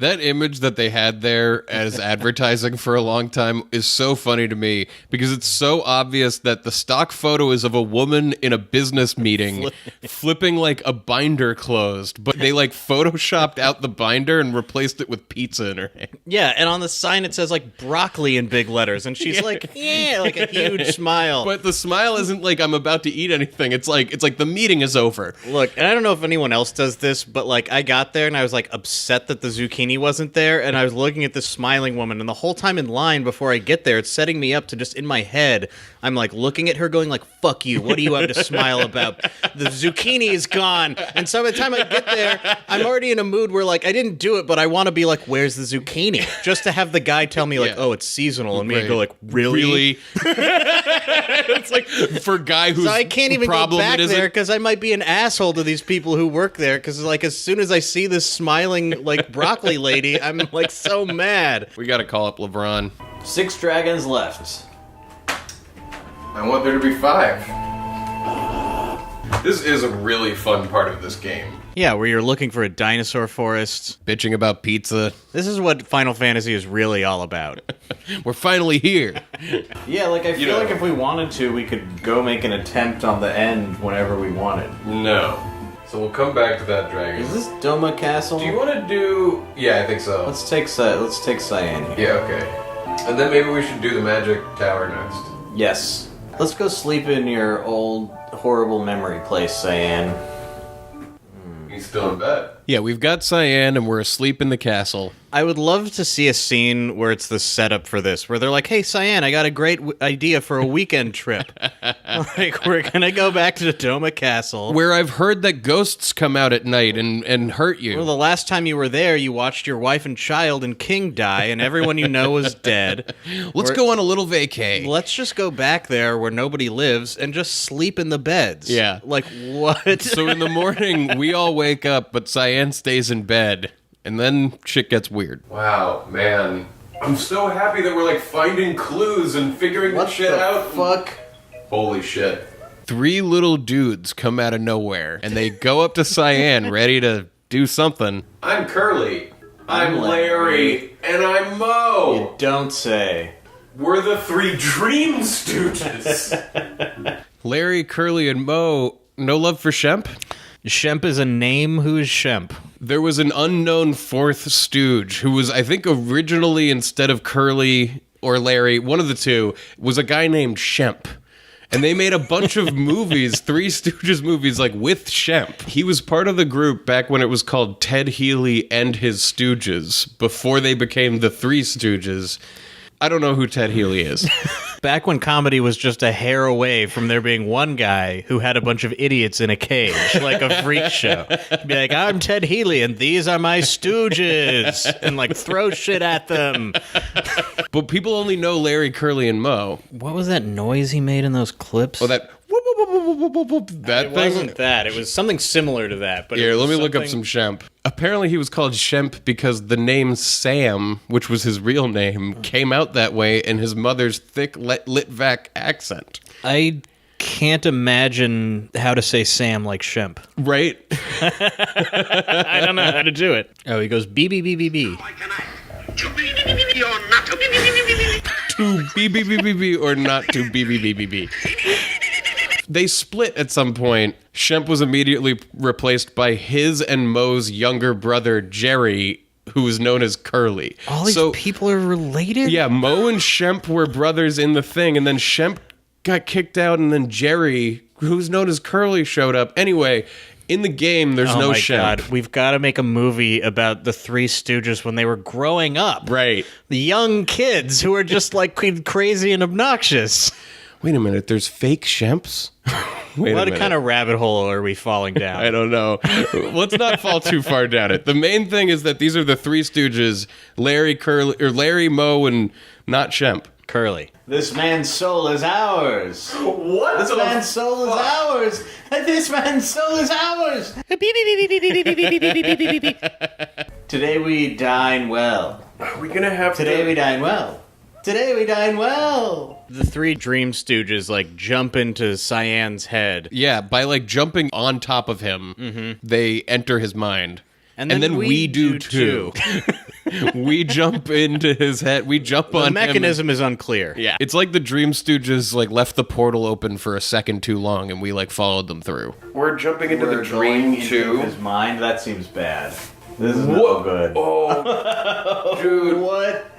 That image that they had there as advertising for a long time is so funny to me because it's so obvious that the stock photo is of a woman in a business meeting flipping like a binder closed, but they like photoshopped out the binder and replaced it with pizza in her hand. Yeah, and on the sign it says like broccoli in big letters, and she's like, yeah, like a huge smile. But the smile isn't like I'm about to eat anything. It's like the meeting is over. Look, and I don't know if anyone else does this, but like I got there and I was like upset that the zucchini wasn't there, and I was looking at this smiling woman, and the whole time in line before I get there, it's setting me up to just in my head, I'm like looking at her going like, fuck you, what do you have to smile about? The zucchini is gone. And so by the time I get there, I'm already in a mood where like I didn't do it, but I want to be like, where's the zucchini? Just to have the guy tell me like, oh, it's seasonal, and me go like, really? It's like for a guy who's So I can't even go back there because I might be an asshole to these people who work there, because like as soon as I see this smiling like broccoli lady, I'm like so mad. We gotta call up LeBron. 6 dragons left. I want there to be 5. This is a really fun part of this game. Yeah, where you're looking for a dinosaur forest. Bitching about pizza. This is what Final Fantasy is really all about. We're finally here. Yeah, like I feel like if we wanted to, we could go make an attempt on the end whenever we wanted. No. So we'll come back to that dragon. Is this Doma Castle? Do you want to do... Yeah, I think so. Let's take Cyan here. Yeah, okay. And then maybe we should do the magic tower next. Yes. Let's go sleep in your old, horrible memory place, Cyan. He's still in bed. Yeah, we've got Cyan and we're asleep in the castle. I would love to see a scene where it's the setup for this, where they're like, hey, Cyan, I got a great idea for a weekend trip. Like, we're going to go back to Doma Castle. Where I've heard that ghosts come out at night and hurt you. Well, the last time you were there, you watched your wife and child and king die, and everyone you know is dead. Let's go on a little vacay. Let's just go back there where nobody lives and just sleep in the beds. Yeah. Like, what? So in the morning, we all wake up, but Cyan stays in bed. And then shit gets weird. Wow, man. I'm so happy that we're like finding clues and figuring What shit the out. fuck? Holy shit. 3 little dudes come out of nowhere, and they go up to Cyan ready to do something. I'm Curly. I'm Larry. And I'm Mo. You don't say. We're the 3 Dream Stooges. Larry, Curly, and Mo, no love for Shemp? Shemp is a name. Who is Shemp? There was an unknown 4th Stooge who was, I think, originally, instead of Curly or Larry, one of the two, was a guy named Shemp. And they made a bunch of movies, 3 Stooges movies, like with Shemp. He was part of the group back when it was called Ted Healy and His Stooges, before they became the 3 Stooges. I don't know who Ted Healy is. Back when comedy was just a hair away from there being one guy who had a bunch of idiots in a cage, like a freak show. He'd be like, I'm Ted Healy, and these are my Stooges, and like throw shit at them. But people only know Larry, Curly, and Mo. What was that noise he made in those clips? Oh, that whoop, whoop, whoop, whoop, whoop, whoop, whoop, that It thing? wasn't that. It was something similar to that. But Here, let me look up some Shemp. Apparently he was called Shemp because the name Sam, which was his real name, came out that way in his mother's thick Litvak accent. I can't imagine how to say Sam like Shemp. Right? I don't know how to do it. Oh, he goes, B, B, B, B, B. To B, B, B, B, B, or not to B, B, B, B, B. They split at some point. Shemp was immediately replaced by his and Mo's younger brother, Jerry, who was known as Curly. All these people are related? Yeah, Mo and Shemp were brothers in the thing, and then Shemp got kicked out, and then Jerry, who's known as Curly, showed up. Anyway, in the game, there's no Shemp. God, we've got to make a movie about the 3 Stooges when they were growing up. Right. The young kids who are just like crazy and obnoxious. Wait a minute, there's fake Shemps? What kind of rabbit hole are we falling down? I don't know. Let's not fall too far down it. The main thing is that these are the 3 Stooges, Larry, Curly, or Larry, Mo, and not Shemp. Curly. This man's soul is ours. What? This man's soul is ours. This man's soul is ours. Today we dine well. Are we gonna have Today to... we dine well. Today we dine well. The three Dream Stooges, like, jump into Cyan's head. Yeah, by, like, jumping on top of him, they enter his mind. And then we do too. We jump into his head. We jump on him. The mechanism is unclear. Yeah. It's like the Dream Stooges, like, left the portal open for a second too long, and we, like, followed them through. We're jumping into the We're dream going into too. his mind? That seems bad. This is no good. Oh, dude. What?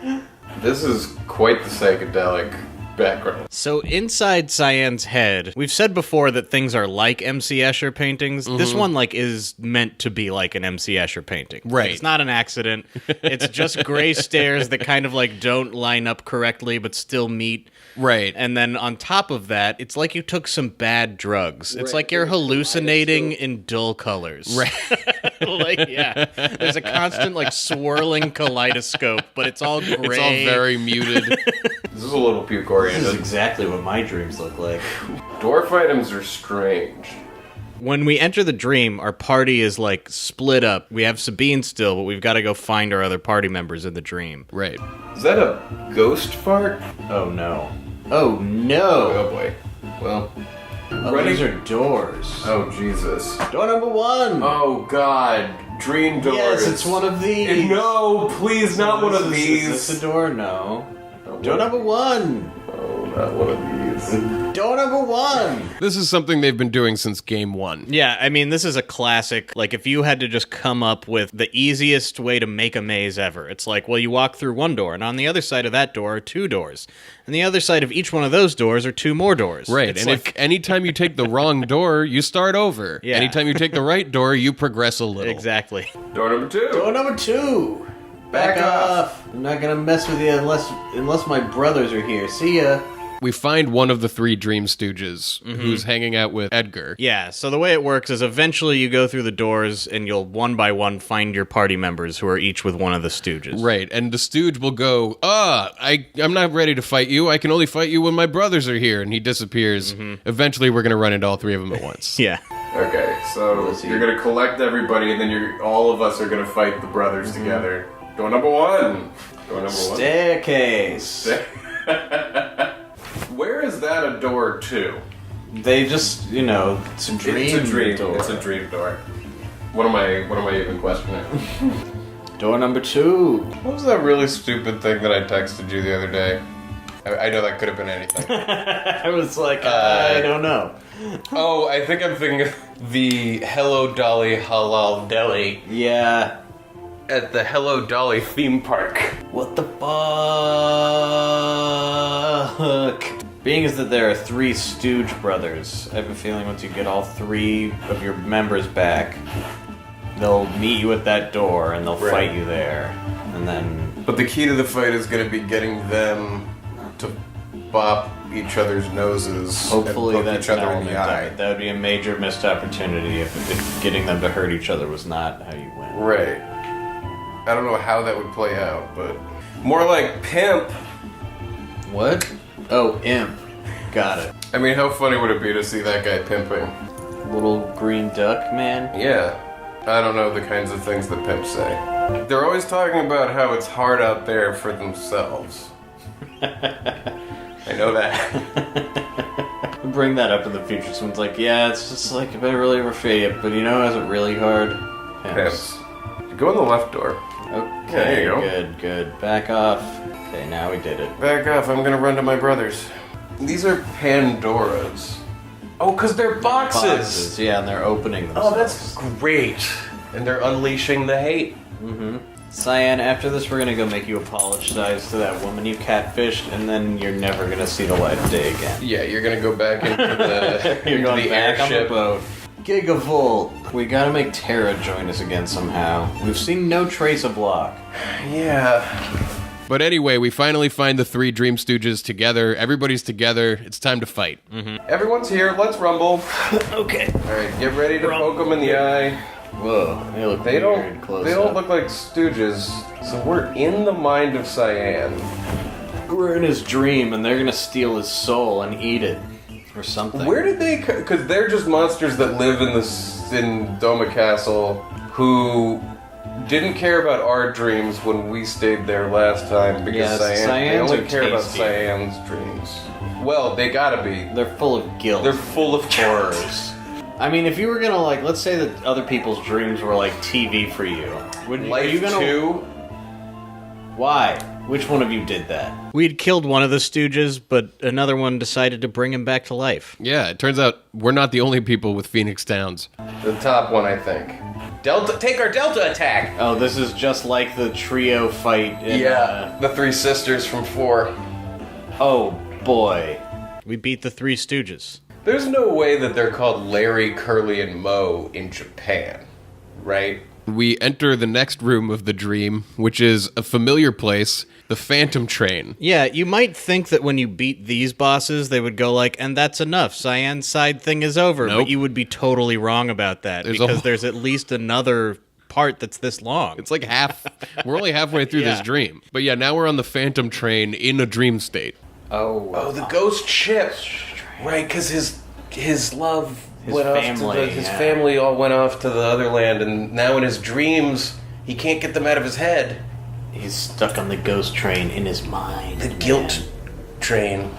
This is quite the psychedelic background. So inside Cyan's head, we've said before that things are like MC Escher paintings. This one, like, is meant to be like an MC Escher painting. Right. It's not an accident. It's just gray stairs that kind of, like, don't line up correctly but still meet. Right. And then on top of that, it's like you took some bad drugs. It's like you're hallucinating in dull colors. Right. Like, yeah. There's a constant, like, swirling kaleidoscope, but it's all gray. It's all very muted. This is a little puke This is oriented. exactly what my dreams look like. Dwarf items are strange. When we enter the dream, our party is, like, split up. We have Sabine still, but we've got to go find our other party members in the dream. Right. Is that a ghost fart? Oh no. Oh no. Oh boy. Well. Oh, these are doors. Oh Jesus. Door number 1. Oh God. Dream doors. Yes, it's one of these. No, please, not one of these. Is this a door? No. Door number 1. Oh, not one of these. Door number 1. This is something they've been doing since game 1. Yeah, I mean, this is a classic. Like, if you had to just come up with the easiest way to make a maze ever, it's like, well, you walk through one door, and on the other side of that door are 2 doors. And the other side of each one of those doors are 2 more doors. Right, It's and like, if anytime you take the wrong door, you start over. Yeah. Anytime you take the right door, you progress a little. exactly. Door number 2. Door number 2. Back off. I'm not gonna mess with you unless my brothers are here. See ya. We find one of the 3 Dream Stooges who's hanging out with Edgar. Yeah, so the way it works is eventually you go through the doors, and you'll one by one find your party members who are each with one of the Stooges. Right, and the Stooge will go, I'm not ready to fight you. I can only fight you when my brothers are here. And he disappears. Eventually, we're going to run into all 3 of them at once. Yeah. Okay, so you're gonna collect everybody, and then all of us are gonna fight the brothers together. Door number 1. Door number 1. Staircase. Where is that a door to? They just, it's a dream. It's a dream. Door. It's a dream door. What am I even questioning? Door number 2. What was that really stupid thing that I texted you the other day? I know that could have been anything. I was like, I don't know. Oh, I think I'm thinking of the Hello Dolly Halal Deli Yeah. at the Hello Dolly theme park. What the fuck? Being as that there are 3 Stooge brothers, I have a feeling once you get all 3 of your members back, they'll meet you at that door and they'll fight you there. And then... But the key to the fight is going to be getting them to bop each other's noses. Hopefully and poke that's each other an in the element of eye. it. That would be a major missed opportunity if getting them to hurt each other was not how you win. Right. I don't know how that would play out, but more like pimp. What? Oh, imp. Got it. I mean, how funny would it be to see that guy pimping? Little green duck man. Yeah. I don't know the kinds of things that pimps say. They're always talking about how it's hard out there for themselves. I know that. Bring that up in the future. Someone's like, yeah, it's just like a bit really rough, but you know, is it really hard? Pimps. Go in the left door. Okay, There you go. good. Back off. Okay, now we did it. Back off, I'm gonna run to my brothers. These are Pandoras. Oh, because they're boxes! Yeah, and they're opening themselves. Oh, that's great. And they're unleashing the hate. Cyan, after this, we're gonna go make you apologize to that woman you catfished, and then you're never gonna see the light of day again. Yeah, you're gonna go back into the, You're into going the back on the airship. boat. Gigavolt. We gotta make Terra join us again somehow. We've seen no trace of Locke. Yeah. But anyway, we finally find the 3 Dream Stooges together. Everybody's together. It's time to fight. Everyone's here, let's rumble. Okay. Alright, get ready to poke them in the eye. Whoa, they look They weird close they don't up. look like Stooges, so we're in the mind of Cyan. We're in his dream, and they're gonna steal his soul and eat it. Or something. Where did they... Because they're just monsters that live in Doma Castle who didn't care about our dreams when we stayed there last time because Yes, they Cyans only are care about tasty. Cyan's dreams. Well, they gotta be. They're full of guilt. They're full of horrors. I mean, if you were gonna like, let's say that other people's dreams were like TV for you, are Life you gonna? 2? Why? Which one of you did that? We'd killed one of the Stooges, but another one decided to bring him back to life. Yeah, it turns out we're not the only people with Phoenix Downs. The top one, I think. Delta, take our Delta attack! Oh, this is just like the trio fight. In, The three sisters from 4. Oh boy. We beat the Three Stooges. There's no way that they're called Larry, Curly, and Moe in Japan, right? We enter the next room of the dream, which is a familiar place, the Phantom Train. Yeah, you might think that when you beat these bosses, they would go like, and that's enough, Cyan's side thing is over. Nope. But you would be totally wrong about that, because there's at least another part that's this long. It's like we're only halfway through this dream. But yeah, now we're on the Phantom Train in a dream state. Oh, the ghost ship. Right, because his love went family, off to his family all went off to the other land, and now in his dreams, he can't get them out of his head. He's stuck on the ghost train in his mind. The guilt train.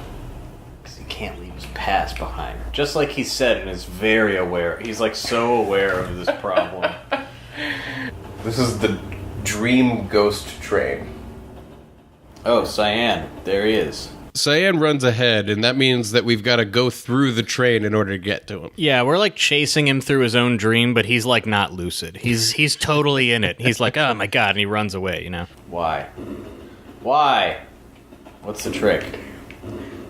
Because he can't leave his past behind. Just like he said, and is very aware. He's like so aware of this problem. This is the dream ghost train. Oh, Cyan. There he is. Cyan runs ahead, and that means that we've got to go through the train in order to get to him. Yeah, we're like chasing him through his own dream, but he's like not lucid. He's totally in it. He's like, oh my god, and he runs away, you know? Why? Why? What's the trick?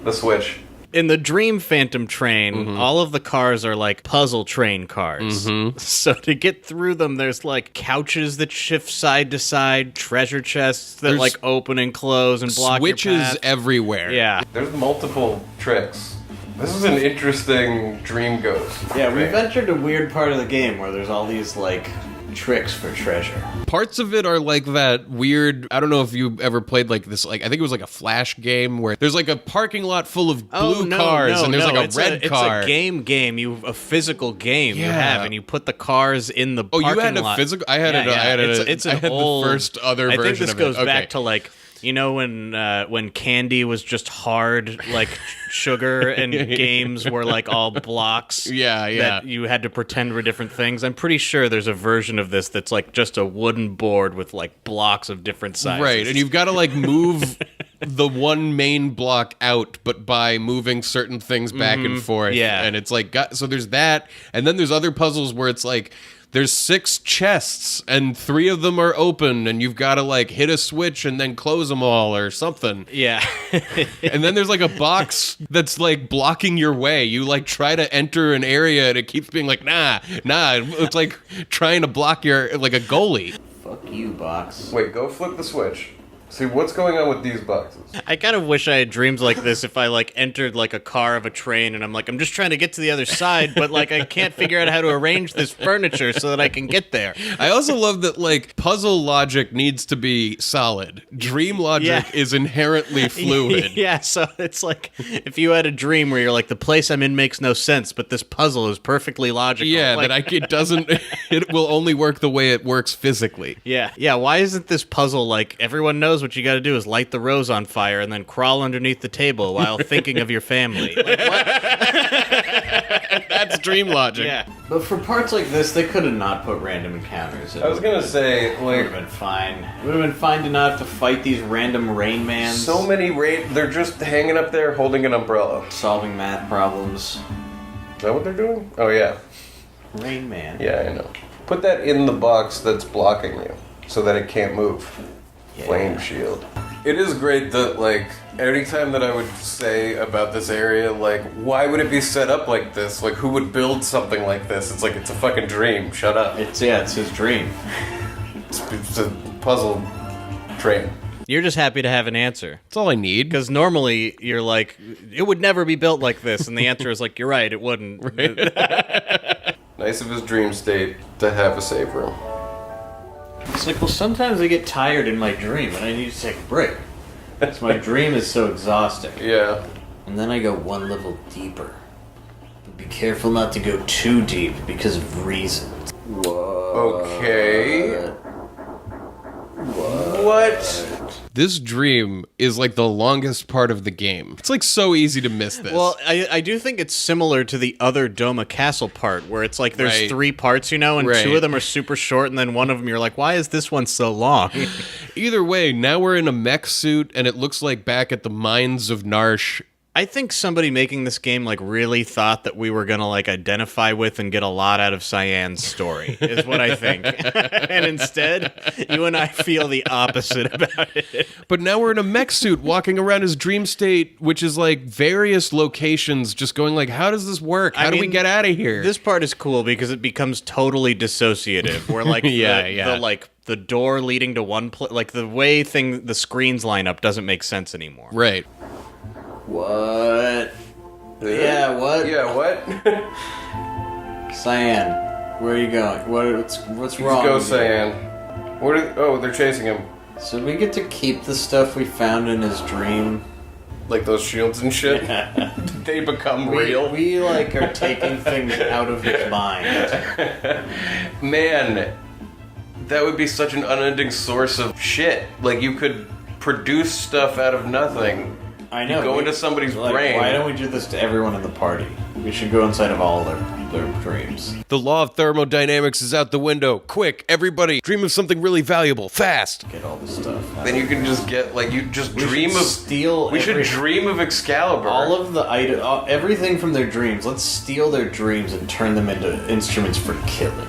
The switch. In the Dream Phantom Train, all of the cars are like puzzle train cars. So to get through them, there's like couches that shift side to side, treasure chests that There's like open and close and block your Switches path. everywhere. Yeah. There's multiple tricks. This is an interesting dream ghost. Yeah, we've entered a weird part of the game where there's all these, like, tricks for treasure. Parts of it are like that weird, I don't know if you ever played like this, like I think it was like a Flash game where there's like a parking lot full of blue cars and there's like a red car. It's a game. A physical game you Yeah. have, and you put the cars in the Oh, parking you had lot. a physical? I had it. Yeah, I had it. It's I an had old the first other version. I think this of goes it. back Okay. to like, you know, when candy was just hard like sugar and games were like all blocks. Yeah. That you had to pretend were different things. I'm pretty sure there's a version of this that's like just a wooden board with like blocks of different sizes. Right, and you've got to like move the one main block out, but by moving certain things back and forth. Yeah. And it's like, so there's that, and then there's other puzzles where it's like, there's 6 chests, and 3 of them are open, and you've got to like hit a switch and then close them all or something. Yeah. And then there's like a box that's like blocking your way. You like try to enter an area and it keeps being like, nah. It's like trying to block your, like a goalie. Fuck you, box. Wait, go flip the switch. See, what's going on with these boxes? I kind of wish I had dreams like this if I like entered like a car of a train and I'm like, I'm just trying to get to the other side, but like I can't figure out how to arrange this furniture so that I can get there. I also love that like puzzle logic needs to be solid. Dream logic is inherently fluid. Yeah, so it's like if you had a dream where you're like, the place I'm in makes no sense, but this puzzle is perfectly logical. Yeah, like, it doesn't, it will only work the way it works physically. Yeah, why isn't this puzzle like everyone knows what you got to do is light the rose on fire and then crawl underneath the table while thinking of your family? Like, what? That's dream logic. Yeah. But for parts like this, they could have not put random encounters. I was gonna say, It would have like, been fine. It would have been fine to not have to fight these random Rain Mans. so many they're just hanging up there holding an umbrella. Solving math problems. Is that what they're doing? Oh, yeah. Rain Man. Yeah, I know. Put that in the box that's blocking you so that it can't move. Flame shield. It is great that, like, anytime that I would say about this area, like, why would it be set up like this? Like, who would build something like this? It's like, it's a fucking dream. Shut up. It's his dream. It's a puzzle train. You're just happy to have an answer. That's all I need. Because normally you're like, it would never be built like this, and the answer is like, you're right, it wouldn't. Nice of his dream state to have a save room. It's like, well, sometimes I get tired in my dream and I need to take a break. Because my dream is so exhausting. Yeah. And then I go one level deeper. But be careful not to go too deep because of reasons. Whoa. Okay. What? This dream is like the longest part of the game. It's like so easy to miss this. Well, I do think it's similar to the other Doma Castle part, where it's like there's 3 parts, and 2 of them are super short, and then one of them you're like, why is this one so long? Either way, now we're in a mech suit, and it looks like back at the mines of Narsh. I think somebody making this game like really thought that we were gonna like identify with and get a lot out of Cyan's story, is what I think. And instead, you and I feel the opposite about it. But now we're in a mech suit walking around his dream state, which is like various locations, just going like, how does this work? How do we get out of here? This part is cool because it becomes totally dissociative. Where like the door leading to one place, like the way the screens line up doesn't make sense anymore. Right. What? Yeah, what? Yeah, what? Cyan, where are you going? What's wrong? Go, Cyan. They're chasing him. So we get to keep the stuff we found in his dream? Like those shields and shit? Did they become real? We like are taking things out of his mind. Man, that would be such an unending source of shit. Like, you could produce stuff out of nothing. I know. You go into somebody's brain. Why don't we do this to everyone in the party? We should go inside of all their dreams. The law of thermodynamics is out the window. Quick, everybody, dream of something really valuable, fast. Get all this stuff. Then you can just get, like, you just dream of... steal... We should dream of Excalibur. All of the everything from their dreams. Let's steal their dreams and turn them into instruments for killing.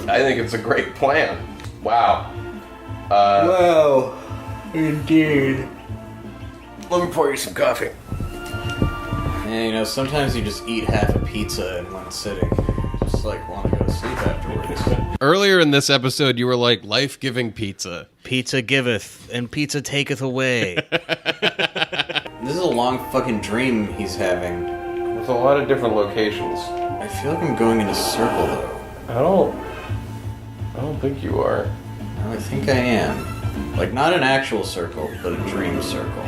I think it's a great plan. Wow. Wow. Indeed. Let me pour you some coffee. Yeah, sometimes you just eat half a pizza in one sitting. Just like want to go to sleep afterwards. Earlier in this episode, you were like, life-giving pizza. Pizza giveth, and pizza taketh away. This is a long fucking dream he's having. With a lot of different locations. I feel like I'm going in a circle, though. I don't think you are. No, I think I am. Like, not an actual circle, but a dream circle.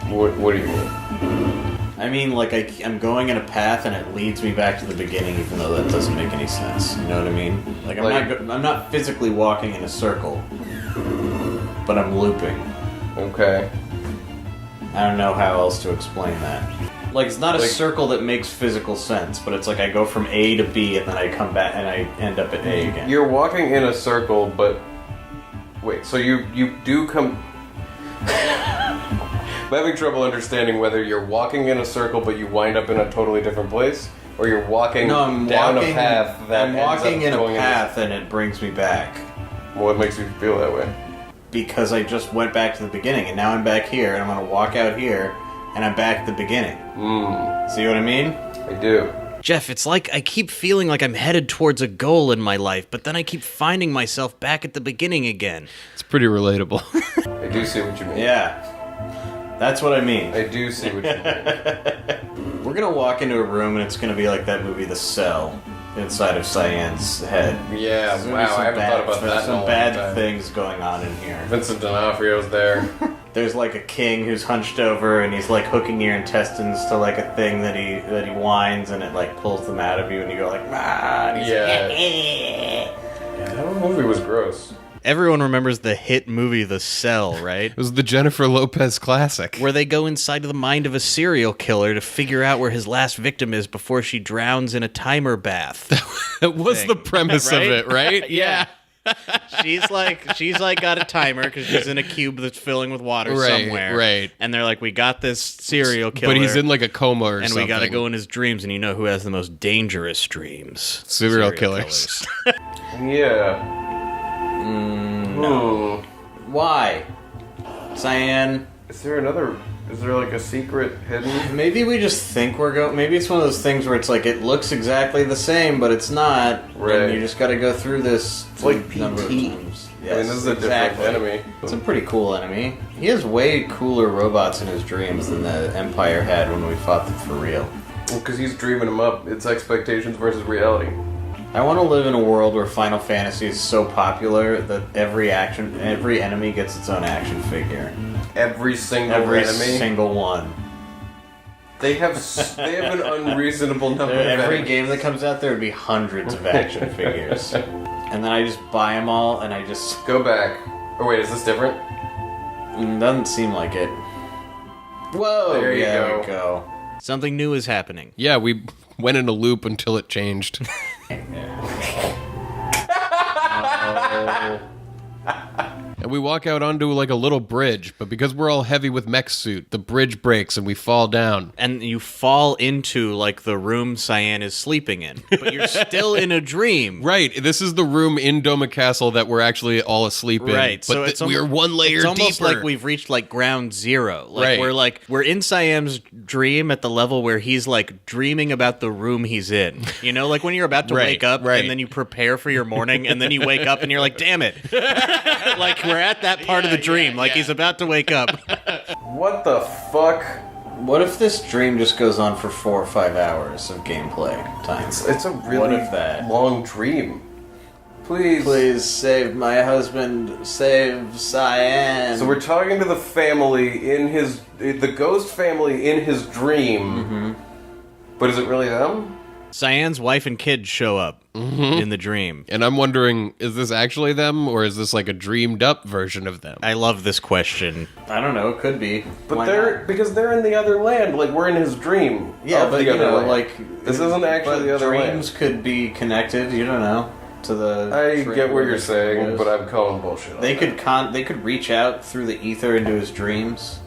What do you mean? I mean, like, I'm going in a path and it leads me back to the beginning, even though that doesn't make any sense. You know what I mean? Like, I'm not physically walking in a circle, but I'm looping. Okay. I don't know how else to explain that. Like, it's not a circle that makes physical sense, but it's like I go from A to B and then I come back and I end up at A again. You're walking in a circle, but... Wait, so you do come... I'm having trouble understanding whether you're walking in a circle but you wind up in a totally different place, or you're walking down a path that I'm walking in a path and it brings me back. What makes you feel that way? Because I just went back to the beginning, and now I'm back here, and I'm going to walk out here, and I'm back at the beginning. See what I mean? I do. Jeff, it's like I keep feeling like I'm headed towards a goal in my life, but then I keep finding myself back at the beginning again. It's pretty relatable. I do see what you mean. Yeah. That's what I mean. I do see what you mean. We're going to walk into a room, and it's going to be like that movie, The Cell, inside of Cyan's head. Yeah, wow, I haven't thought about that in a There's some long bad time. things going on in here. Vincent D'Onofrio's there. There's like a king who's hunched over, and he's like hooking your intestines to like a thing that he winds, and it like pulls them out of you, and you go like, ah, and he's Yeah, that movie was gross. Everyone remembers the hit movie The Cell, right? It was the Jennifer Lopez classic. Where they go inside of the mind of a serial killer to figure out where his last victim is before she drowns in a timer bath. That was the premise of it, right? Yeah. She's like got a timer because she's in a cube that's filling with water somewhere. Right. And they're like, we got this serial killer. But he's in like a coma or and something. we got to go in his dreams, and you know who has the most dangerous dreams? Serial killers. Yeah. no. Why? Cyan. Is there like a secret hidden? Maybe we just think we're going. Maybe it's one of those things where it's like it looks exactly the same, but it's not. Right. And you just got to go through this. It's like number of PT. times. I mean, this is a different enemy. It's a pretty cool enemy. He has way cooler robots in his dreams than the Empire had when we fought them for real. Well, because he's dreaming them up. It's expectations versus reality. I want to live in a world where Final Fantasy is so popular that every enemy gets its own action figure. Every single Every enemy. single one. They have an unreasonable number of Every enemies. game that comes out, there would be hundreds of action figures. And then I just buy them all, and I just... Go back. Oh, wait, is this different? Doesn't seem like it. Whoa! There you we go. go. Something new is happening. Yeah, we went in a loop until it changed. And we walk out onto like a little bridge, but because we're all heavy with mech suit, the bridge breaks and we fall down. And you fall into, like, the room Cyan is sleeping in. But you're still in a dream. Right, this is the room in Doma Castle that we're actually all asleep in. Right, so but it's we're one layer It's almost deeper. like we've reached, like, ground zero. Right. We're in Cyan's dream at the level where he's, like, dreaming about the room he's in. You know, like when you're about to Right, wake up right. and then you prepare for your morning and then you wake up and you're like, damn it. Like, we're at that part of the dream. He's about to wake up. What the fuck? What if this dream just goes on for 4 or 5 hours of gameplay time? It's a really What if that? long dream. Please. Please save my husband, save Cyan. So we're talking to the family in the ghost family in his dream. Mm-hmm. But is it really them? Cyan's wife and kids show up in the dream. And I'm wondering, is this actually them, or is this like a dreamed up version of them? I love this question. I don't know, it could be. But Why because they're in the other land, like we're in his dream. Yeah, of but the you other know, land. like This isn't actually but the other dreams land. could be connected. You don't know to the. I dream get what where you're the saying, dream but is. I'm calling bullshit on They that. could reach out through the ether into his dreams.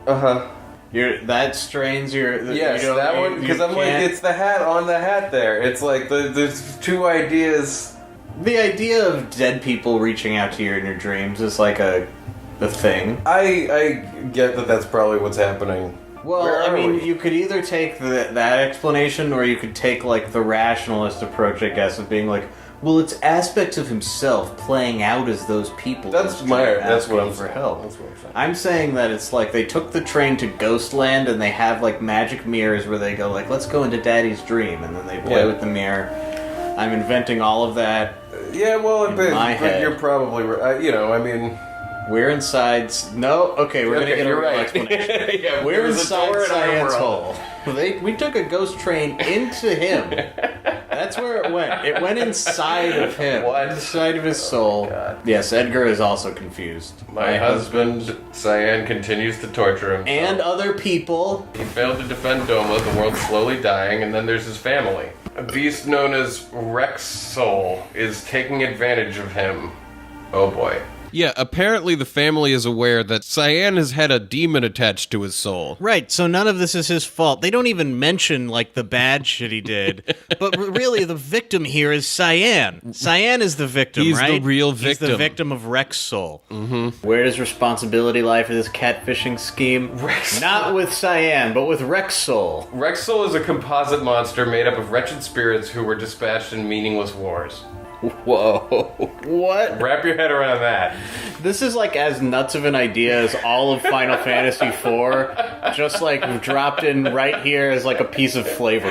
Uh-huh. That strains your. Yes, that one, because I'm like, it's the hat on the hat there. It's like, there's two ideas. The idea of dead people reaching out to you in your dreams is like the thing. I get that that's probably what's happening. Well, Where I are mean, we? you could either take that explanation, or you could take like the rationalist approach, I guess, of being like, well, it's aspects of himself playing out as those people. That's who's trying to that's ask what him I'm for saying. help. That's what I'm saying. I'm saying that it's like they took the train to Ghostland and they have like magic mirrors where they go like, let's go into Daddy's dream, and then they play Yeah. with the mirror. I'm inventing all of that. Yeah, well, In but my head. you're probably right. I mean... We're inside. No, okay, we're gonna Okay, get a you're real right. explanation. Yeah, We're there's a inside door in our Cyan's world. hole. We took a ghost train into him. That's where it went. It went inside of him. What? Inside of his soul. God. Yes, Edgar is also confused. My husband, Cyan, continues to torture him. And other people. He failed to defend Doma, the world's slowly dying, and then there's his family. A beast known as Wrecksoul is taking advantage of him. Oh boy. Yeah, apparently the family is aware that Cyan has had a demon attached to his soul. Right, so none of this is his fault. They don't even mention, like, the bad shit he did. But really, the victim here is Cyan. Cyan is the victim, He's the right? real He's the victim. victim of Wrecksoul. Where does responsibility lie for this catfishing scheme? Not with Cyan, but with Wrecksoul. Wrecksoul is a composite monster made up of wretched spirits who were dispatched in meaningless wars. Whoa. What? Wrap your head around that. This is like as nuts of an idea as all of Final Fantasy IV, just like dropped in right here as like a piece of flavor.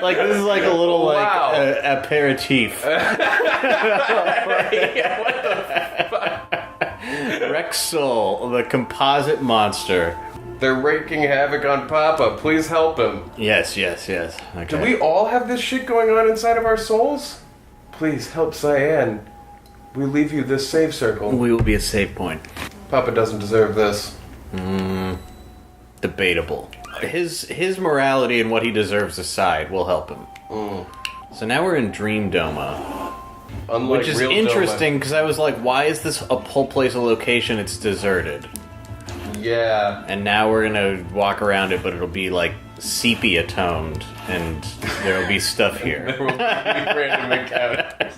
like this is like a little Wow. like aperitif. Wrecksoul, the composite monster. They're wreaking havoc on Papa. Please help him. Yes. Okay. Do we all have this shit going on inside of our souls? Please help Cyan. We leave you this save circle. We will be a save point. Papa doesn't deserve this. Debatable. His morality and what he deserves aside will help him. So now we're in Dream Doma. Unlike Which is real interesting because I was like, why is this a whole place a location? It's deserted. Doma. Yeah. And now we're gonna walk around it, but it'll be like sepia toned, and there'll be stuff here. There will be random encounters.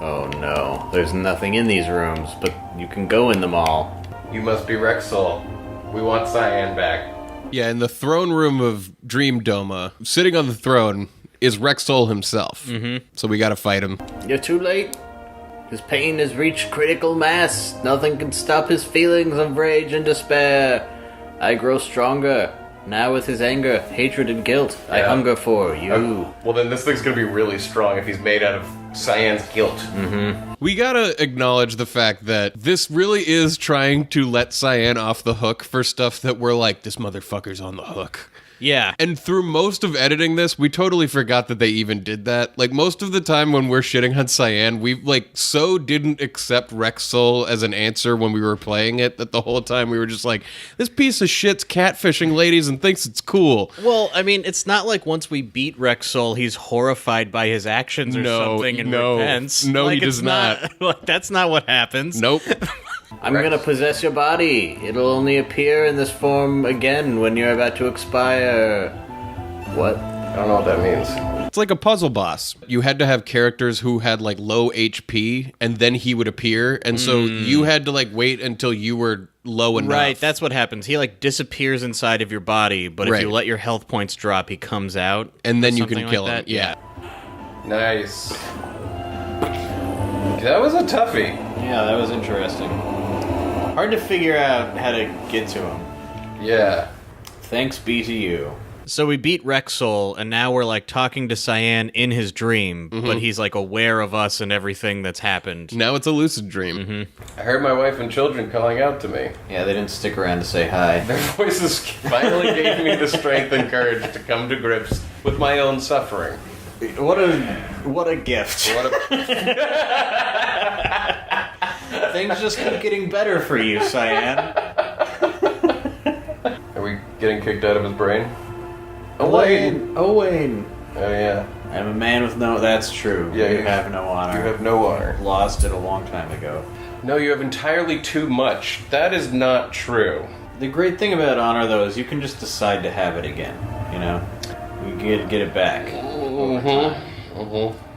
Oh no, there's nothing in these rooms, but you can go in them all. You must be Wrecksoul. We want Cyan back. Yeah, in the throne room of Dream Doma, sitting on the throne is Wrecksoul himself. Mm-hmm. So we gotta fight him. You're too late. His pain has reached critical mass. Nothing can stop his feelings of rage and despair. I grow stronger. Now with his anger, hatred, and guilt, I Yeah. hunger for you. Well, then this thing's gonna be really strong if he's made out of Cyan's guilt. We gotta acknowledge the fact that this really is trying to let Cyan off the hook for stuff that we're like, this motherfucker's on the hook. Yeah. And through most of editing this, we totally forgot that they even did that. Like, most of the time when we're shitting on Cyan, we, like, so didn't accept Wrecksoul as an answer when we were playing it that the whole time we were just like, this piece of shit's catfishing ladies and thinks it's cool. Well, I mean, it's not like once we beat Wrecksoul, he's horrified by his actions or something and repents. No, like, he does not. Like, that's not what happens. Nope. I'm gonna possess your body. It'll only appear in this form again when you're about to expire. What? I don't know what that means. It's like a puzzle boss. You had to have characters who had like low HP, and then he would appear, and so you had to like wait until you were low enough. Right, that's what happens. He like disappears inside of your body, but if you let your health points drop, he comes out. And then you can something kill like him. that. Yeah. Nice. That was a toughie. Yeah, that was interesting. Hard to figure out how to get to him. Yeah. Thanks be to you. So we beat Wrecksoul, and now we're like talking to Cyan in his dream, but he's like aware of us and everything that's happened. Now it's a lucid dream. I heard my wife and children calling out to me. Yeah, they didn't stick around to say hi. Their voices finally gave me the strength and courage to come to grips with my own suffering. What a gift. What Things just keep getting better for you, Cyan. Are we getting kicked out of his brain? Wayne. Oh, Wayne. Oh, yeah. I'm a man with no... That's true. Yeah, you have no honor. You have no honor. Lost it a long time ago. No, you have entirely too much. That is not true. The great thing about honor, though, is you can just decide to have it again. You know? You get it back.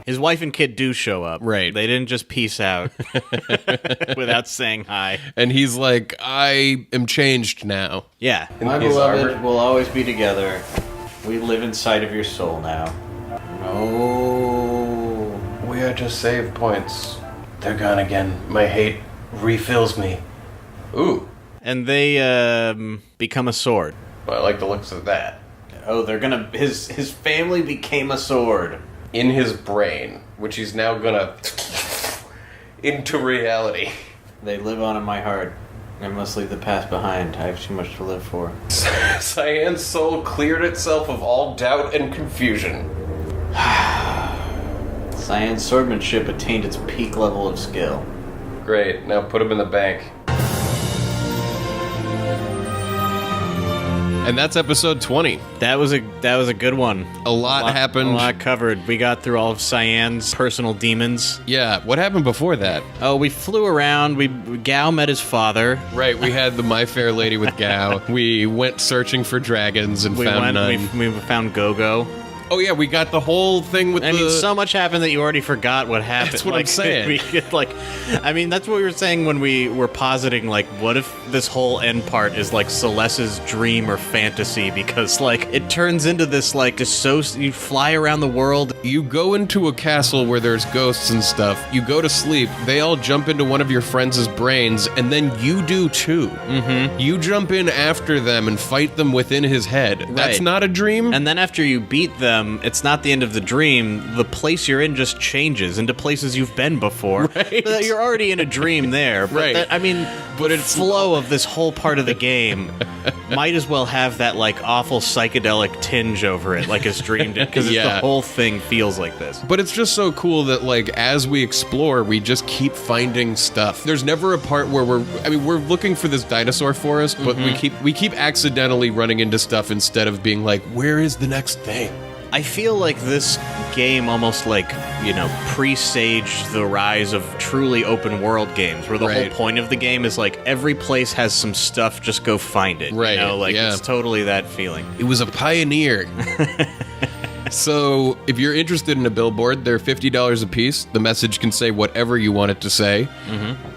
His wife and kid do show up. Right. They didn't just peace out without saying hi. And he's like, I am changed now. Yeah. My his beloved armor. will always be together. We live inside of your soul now. No. We are just save points. They're gone again. My hate refills me. Ooh. And they become a sword. Well, I like the looks of that. Oh, they're gonna... His family became a sword. In his brain, which he's now gonna... into reality. They live on in my heart. I must leave the past behind. I have too much to live for. Cyan's soul cleared itself of all doubt and confusion. Cyan's swordsmanship attained its peak level of skill. Great, now put him in the bank. And that's episode 20. That was a good one. A lot happened. A lot covered. We got through all of Cyan's personal demons. Yeah, what happened before that? Oh, we flew around. Gau met his father. Right, we had the My Fair Lady with Gau. We went searching for dragons and found none. We found Gogo. Oh yeah, we got the whole thing with I mean, so much happened that you already forgot what happened. That's what I'm saying. I mean, that's what we were saying when we were positing, like, what if this whole end part is, like, Celeste's dream or fantasy? Because, like, it turns into this, like, you fly around the world. You go into a castle where there's ghosts and stuff, you go to sleep, they all jump into one of your friends' brains, and then you do too. Mm-hmm. You jump in after them and fight them within his head. Right. That's not a dream? And then after you beat them, it's not the end of the dream. The place you're in just changes into places you've been before. Right. You're already in a dream there. But right. But its flow of this whole part of the game might as well have that, like, awful psychedelic tinge over it, like his dream did, because the whole thing feels like this. But it's just so cool that, like, as we explore, we just keep finding stuff. There's never a part where we're looking for this dinosaur forest, but we keep accidentally running into stuff instead of being like, where is the next thing? I feel like this game almost, like, you know, presaged the rise of truly open world games, where the whole point of the game is, like, every place has some stuff, just go find it. Right. You know, like, it's totally that feeling. It was a pioneer. So, if you're interested in a billboard, they're $50 a piece. The message can say whatever you want it to say.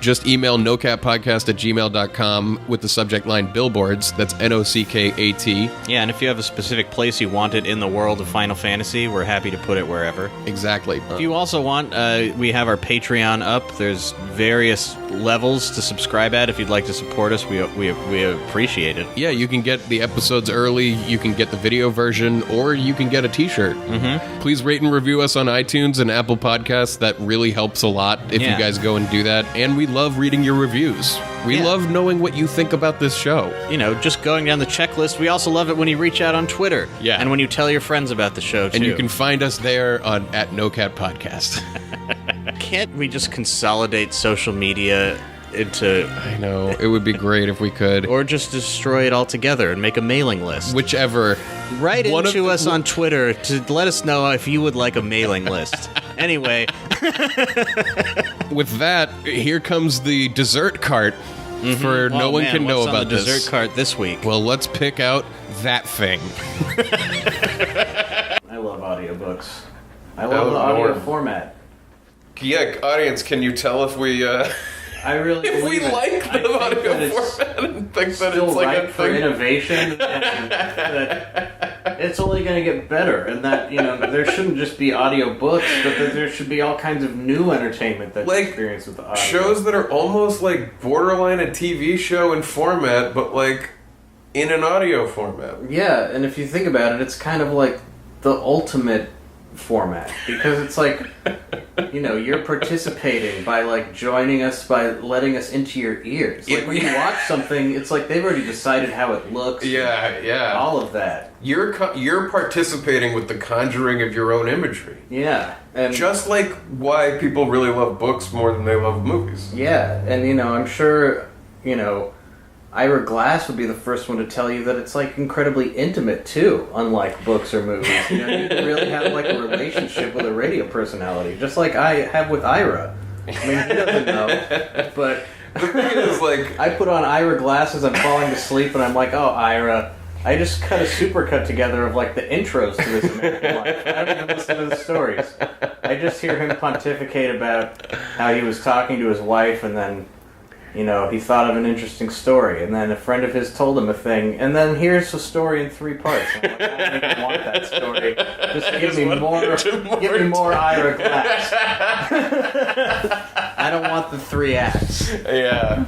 just email nocatpodcast@gmail.com with the subject line billboards. That's NOCKAT. Yeah, and if you have a specific place you want it in the world of Final Fantasy, we're happy to put it wherever. Exactly. If you also want, we have our Patreon up. There's various levels to subscribe at. If you'd like to support us, we appreciate it. Yeah, you can get the episodes early, you can get the video version, or you can get a t-shirt. Please rate and review us on iTunes and Apple Podcasts. That really helps a lot if you guys go and do that. And we love reading your reviews. We love knowing what you think about this show. You know, just going down the checklist. We also love it when you reach out on Twitter. Yeah. And when you tell your friends about the show, too. And you can find us there at NoCat Podcast. Can't we just consolidate social media into... I know. It would be great if we could. Or just destroy it altogether and make a mailing list. Whichever. Write into us on Twitter to let us know if you would like a mailing list. Anyway. With that, here comes the dessert cart. For no one can know about the this. dessert cart this week? Well, let's pick out that thing. I love audiobooks. I love the audio format. Yeah, audience, can you tell if we I really if we believe it. like I the think audio that it's format and think that still it's like ripe a for thing? innovation, and that it's only going to get better, and that there shouldn't just be audio books, but that there should be all kinds of new entertainment that's Like, experienced with the audio. Shows that are almost like borderline a TV show in format, but like in an audio format. Yeah, and if you think about it, it's kind of like the ultimate format, because it's like you're participating by like joining us, by letting us into your ears. Like when you watch something, it's like they've already decided how it looks. Yeah. All of that. You're participating with the conjuring of your own imagery. Yeah, and Just like why people really love books more than they love movies. yeah, and I'm sure Ira Glass would be the first one to tell you that it's like incredibly intimate too, unlike books or movies. You can really have like a relationship with a radio personality, just like I have with Ira. I mean, he doesn't know, but The thing is, like, I put on Ira glasses, I'm falling to sleep, and I'm like, oh, Ira. I just cut a supercut together of like the intros to this American Life. I don't even listen to the stories. I just hear him pontificate about how he was talking to his wife, and then he thought of an interesting story, and then a friend of his told him a thing, and then here's a story in 3 parts. I'm like, I don't even want that story. Just give me more Ira Glass. I don't want the 3 acts. yeah.